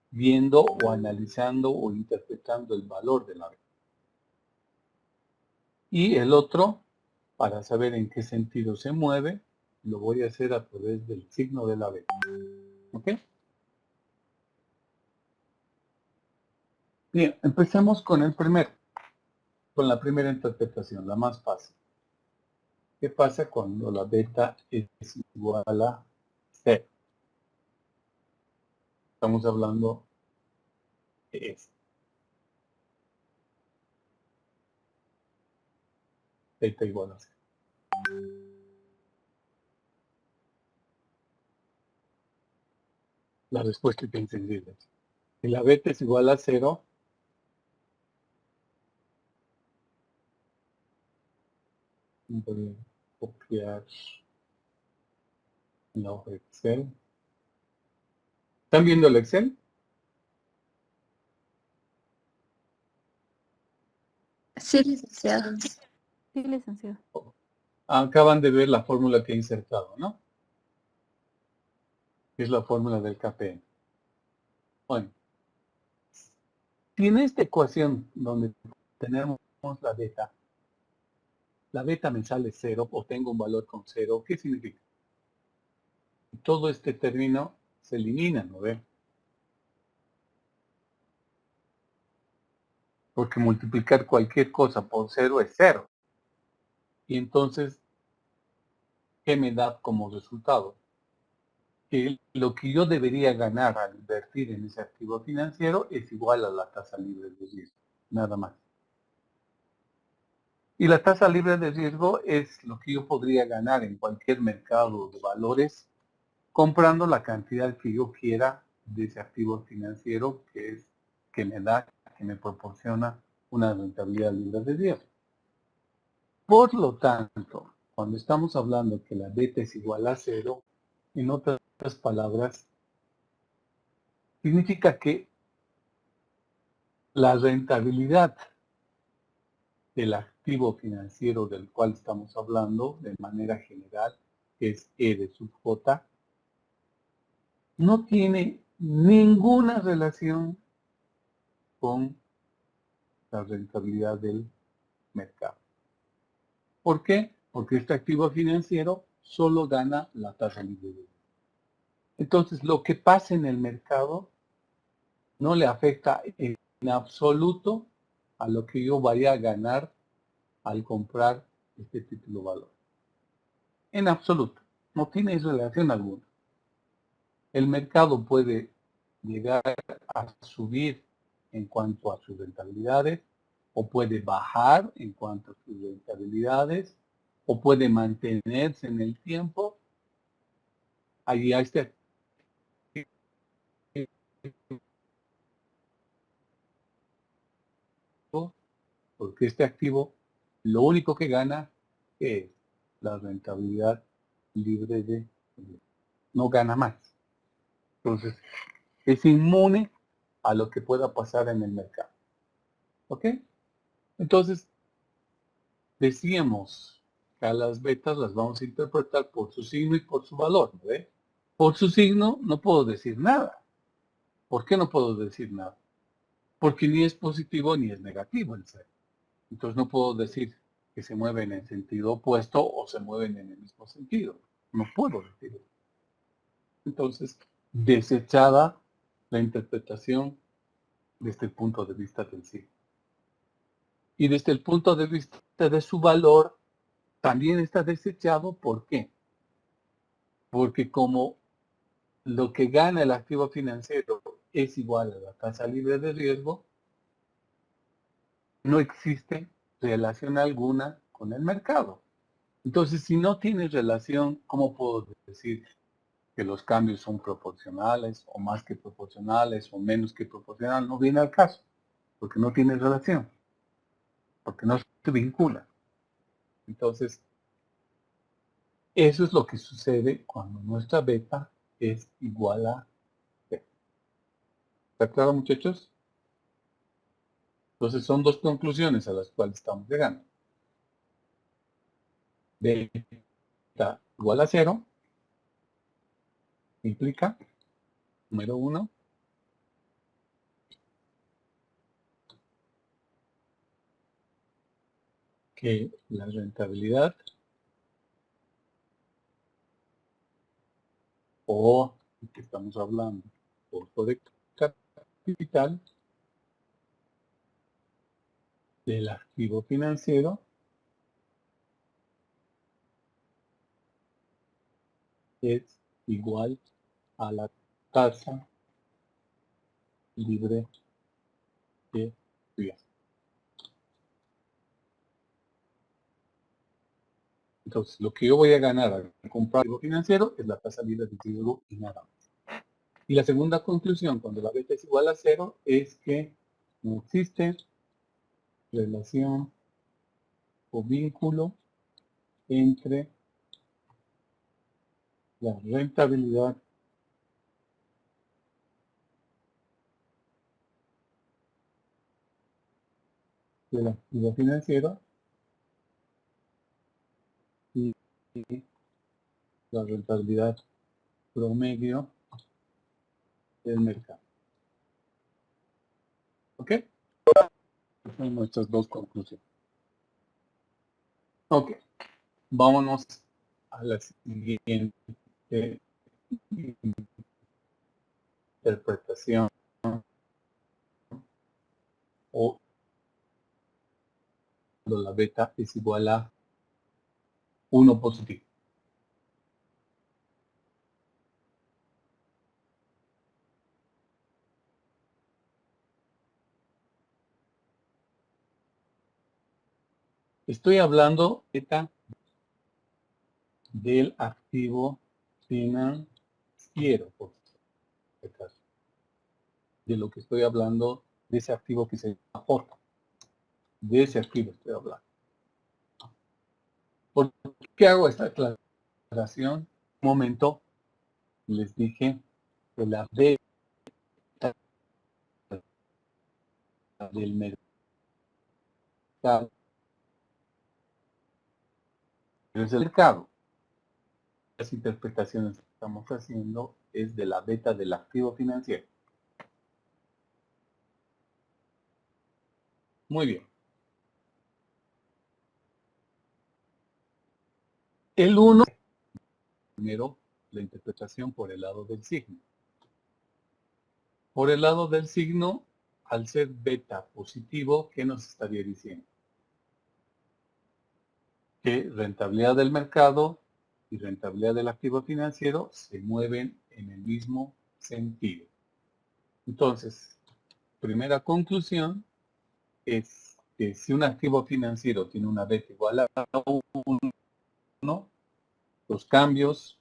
Viendo o analizando o interpretando el valor de la venta. Y el otro, para saber en qué sentido se mueve, lo voy a hacer a través del signo de la venta. ¿Ok? Bien, empecemos con con la primera interpretación, la más fácil. ¿Qué pasa cuando la beta es igual a 0? Estamos hablando de esto. Beta igual a 0. La respuesta es bien sencilla. Si la beta es igual a 0, voy a copiar la hoja de Excel. ¿Están viendo el Excel? Sí, licenciado. Sí, licenciado. Acaban de ver la fórmula que he insertado, ¿no? Es la fórmula del KPM. Bueno, si en esta ecuación donde tenemos la beta me sale 0 o tengo un valor con 0, ¿qué significa? Todo este término se elimina, ¿no ve? Porque multiplicar cualquier cosa por 0 es 0. Y entonces, ¿qué me da como resultado? Que lo que yo debería ganar al invertir en ese activo financiero es igual a la tasa libre de riesgo, nada más. Y la tasa libre de riesgo es lo que yo podría ganar en cualquier mercado de valores comprando la cantidad que yo quiera de ese activo financiero que me da, que me proporciona una rentabilidad libre de riesgo. Por lo tanto, cuando estamos hablando que la beta es igual a 0, en otras palabras, significa que la rentabilidad del activo financiero del cual estamos hablando de manera general, que es E de sub J, no tiene ninguna relación con la rentabilidad del mercado. ¿Por qué? Porque este activo financiero solo gana la tasa libre de riesgo. Entonces, lo que pasa en el mercado no le afecta en absoluto a lo que yo vaya a ganar al comprar este título valor. En absoluto. No tiene relación alguna. El mercado puede llegar a subir en cuanto a sus rentabilidades, o puede bajar en cuanto a sus rentabilidades, o puede mantenerse en el tiempo. Ahí hay este, porque este activo lo único que gana es la rentabilidad libre de riesgo. No gana más. Entonces, es inmune a lo que pueda pasar en el mercado. ¿Ok? Entonces, decíamos que a las betas las vamos a interpretar por su signo y por su valor, ¿no ve? Por su signo no puedo decir nada. ¿Por qué no puedo decir nada? Porque ni es positivo ni es negativo el ser. Entonces no puedo decir que se mueven en sentido opuesto o se mueven en el mismo sentido. No puedo decirlo. Entonces, desechada la interpretación desde el punto de vista del signo. Y desde el punto de vista de su valor, también está desechado. ¿Por qué? Porque como lo que gana el activo financiero es igual a la tasa libre de riesgo, no existe relación alguna con el mercado. Entonces, si no tiene relación, ¿cómo puedo decir que los cambios son proporcionales o más que proporcionales o menos que proporcional, no viene al caso, porque no tiene relación, porque no se vincula. Entonces, eso es lo que sucede cuando nuestra beta es igual a C. ¿Está claro, muchachos? Entonces, son dos conclusiones a las cuales estamos llegando. Beta igual a 0 implica, número 1, que la rentabilidad o que estamos hablando costo de capital del activo financiero es igual a la tasa libre de riesgo. Entonces, lo que yo voy a ganar al comprar activo financiero es la tasa libre de riesgo y nada más. Y la segunda conclusión, cuando la beta es igual a 0, es que no existe relación o vínculo entre la rentabilidad del activo financiero y la rentabilidad promedio del mercado. ¿Ok? Son nuestras dos conclusiones. Ok. Vámonos a la siguiente interpretación o cuando la beta es igual a 1 positivo. Estoy hablando beta del activo financiero, por este caso. De lo que estoy hablando, de ese activo que se llama J. De ese activo estoy hablando. ¿Por qué hago esta aclaración? Un momento les dije que la beta del mercado es el mercado. Las interpretaciones que estamos haciendo es de la beta del activo financiero. Muy bien. El 1, primero, la interpretación por el lado del signo. Por el lado del signo, al ser beta positivo, ¿qué nos estaría diciendo? Que rentabilidad del mercado y rentabilidad del activo financiero se mueven en el mismo sentido. Entonces, primera conclusión es que si un activo financiero tiene una beta igual a 1, los cambios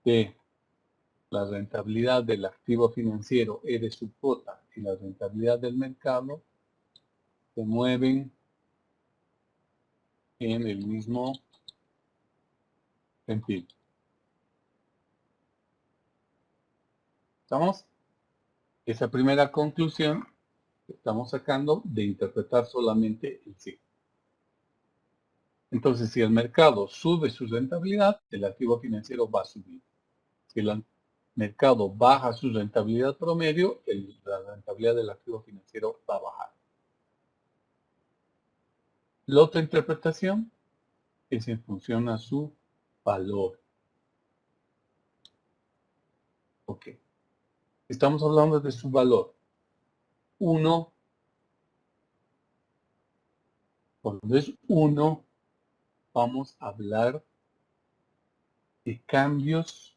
de la rentabilidad del activo financiero E de su cuota y la rentabilidad del mercado se mueven en el mismo sentido. ¿Estamos? Esa primera conclusión que estamos sacando de interpretar solamente el signo. Entonces, si el mercado sube su rentabilidad, el activo financiero va a subir. Si el mercado baja su rentabilidad promedio, la rentabilidad del activo financiero va a bajar. La otra interpretación es en función a su valor. Ok. Estamos hablando de su valor. 1, cuando es 1, vamos a hablar de cambios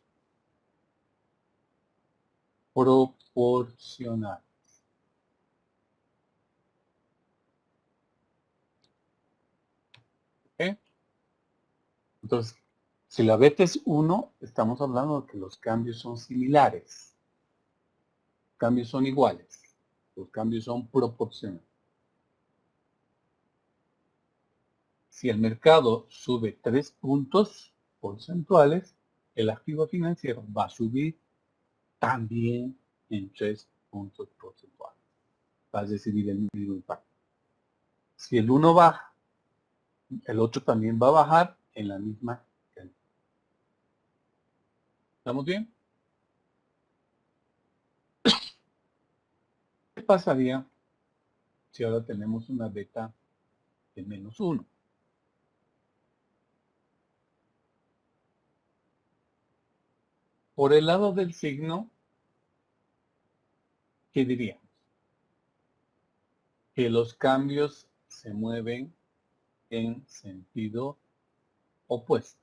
proporcionales. ¿Ok? Entonces, Si la beta es 1, estamos hablando de que los cambios son similares. Los cambios son iguales. Los cambios son proporcionales. Si el mercado sube 3 puntos porcentuales, el activo financiero va a subir también en 3 puntos porcentuales. Va a recibir el mismo impacto. Si el 1 baja, el otro también va a bajar en la misma cantidad. ¿Estamos bien? ¿Qué pasaría si ahora tenemos una beta de menos 1? Por el lado del signo, ¿qué diríamos? Que los cambios se mueven en sentido opuesto.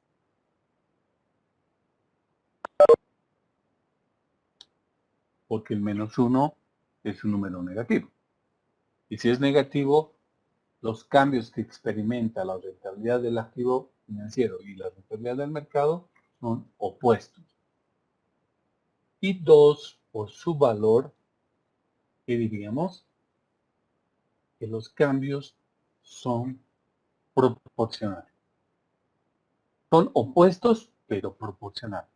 Porque el menos 1 es un número negativo. Y si es negativo, los cambios que experimenta la rentabilidad del activo financiero y la rentabilidad del mercado son opuestos. Y 2, por su valor, ¿qué diríamos? Que los cambios son proporcionales. Son opuestos, pero proporcionales.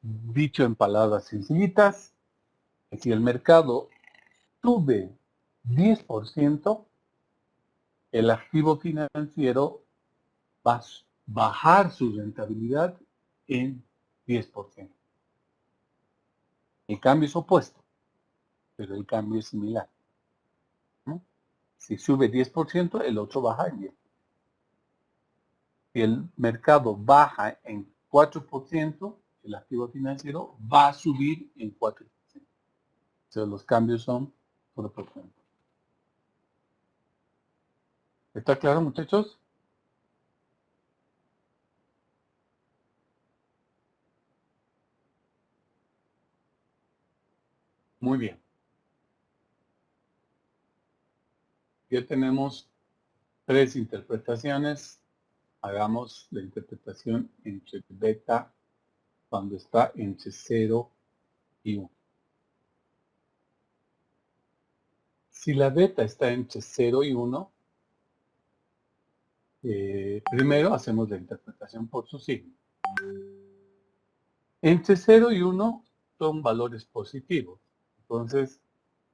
Dicho en palabras sencillitas, que si el mercado sube 10%, el activo financiero va a bajar su rentabilidad en 10%. El cambio es opuesto, pero el cambio es similar, ¿no? Si sube 10%, el otro baja en 10%. Si el mercado baja en 4%, el activo financiero va a subir en 4%. Entonces los cambios son proporcionales. ¿Está claro, muchachos? Muy bien. Ya tenemos 3 interpretaciones. Hagamos la interpretación entre beta cuando está entre 0 y 1. Si la beta está entre 0 y 1, primero hacemos la interpretación por su signo. Entre 0 y 1 son valores positivos. Entonces,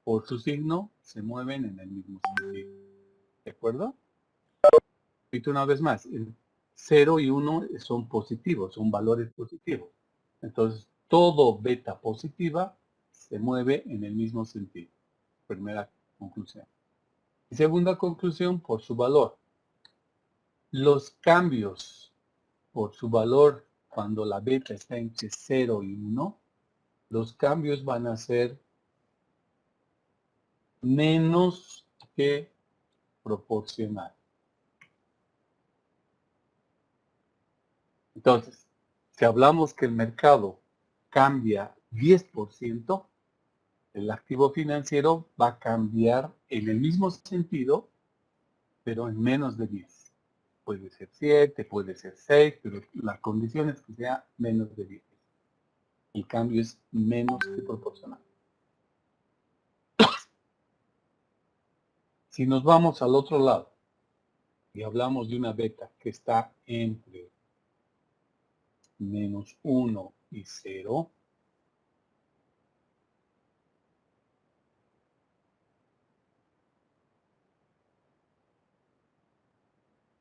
por su signo se mueven en el mismo sentido. ¿De acuerdo? Repito una vez más, el 0 y 1 son positivos, son valores positivos. Entonces, todo beta positiva se mueve en el mismo sentido. Primera conclusión. Y segunda conclusión, por su valor. Los cambios por su valor cuando la beta está entre 0 y 1, los cambios van a ser menos que proporcional. Entonces, si hablamos que el mercado cambia 10%, el activo financiero va a cambiar en el mismo sentido, pero en menos de 10. Puede ser 7, puede ser 6, pero la condición es que sea menos de 10. El cambio es menos que proporcional. Si nos vamos al otro lado y hablamos de una beta que está entre menos 1 y 0,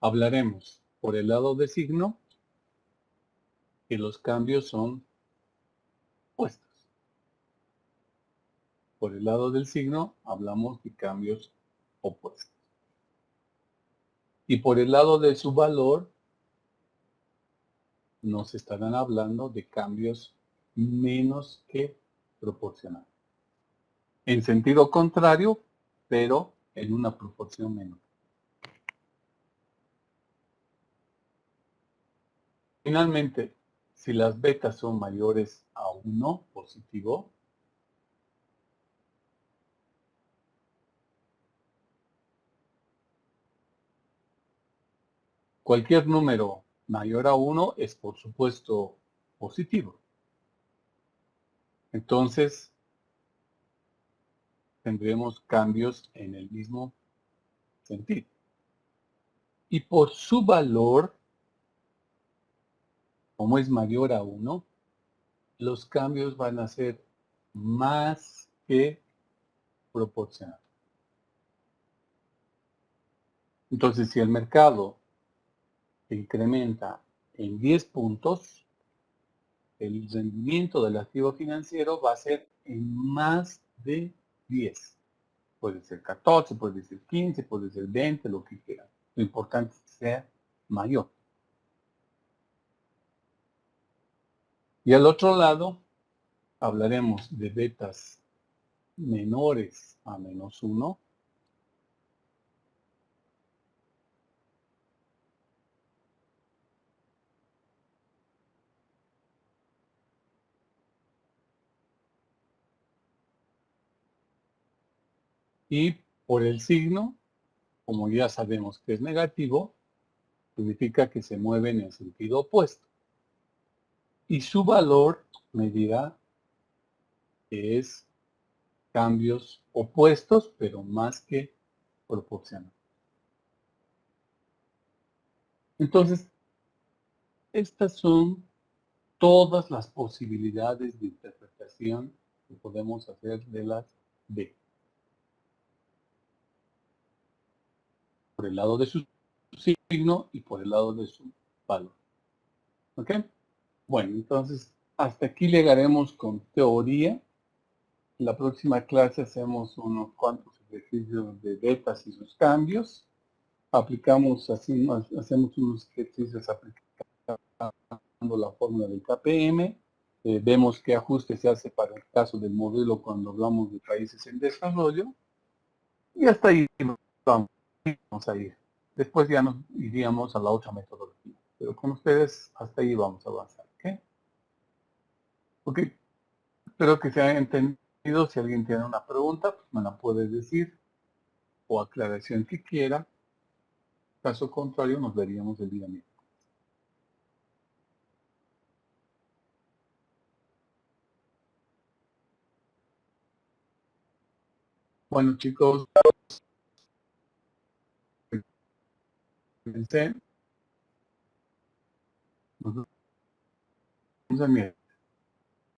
hablaremos por el lado de signo que los cambios son opuestos. Por el lado del signo hablamos de cambios opuestos. Y por el lado de su valor nos estarán hablando de cambios menos que proporcional. En sentido contrario, pero en una proporción menor. Finalmente, si las betas son mayores a 1 positivo, cualquier número mayor a 1 es por supuesto positivo. Entonces tendremos cambios en el mismo sentido. Y por su valor, como es mayor a 1, los cambios van a ser más que proporcionales. Entonces, si el mercado se incrementa en 10 puntos, el rendimiento del activo financiero va a ser en más de 10. Puede ser 14, puede ser 15, puede ser 20, lo que quieran. Lo importante es que sea mayor. Y al otro lado, hablaremos de betas menores a -1. Y por el signo, como ya sabemos que es negativo, significa que se mueve en el sentido opuesto. Y su valor medirá que es cambios opuestos, pero más que proporcionales. Entonces, estas son todas las posibilidades de interpretación que podemos hacer de las B. Por el lado de su signo y por el lado de su valor. ¿Ok? Bueno, entonces hasta aquí llegaremos con teoría. En la próxima clase hacemos unos cuantos ejercicios de betas y sus cambios. Aplicamos así, hacemos unos ejercicios aplicando la fórmula del KPM. Vemos qué ajuste se hace para el caso del modelo cuando hablamos de países en desarrollo. Y hasta ahí vamos a ir. Después ya nos iríamos a la otra metodología. Pero con ustedes hasta ahí vamos a avanzar. ¿Ok? Ok. Espero que se haya entendido. Si alguien tiene una pregunta, pues me la puede decir o aclaración que quiera. Caso contrario, nos veríamos el día mismo. Bueno, chicos, fíjense. Nos vemos el miércoles.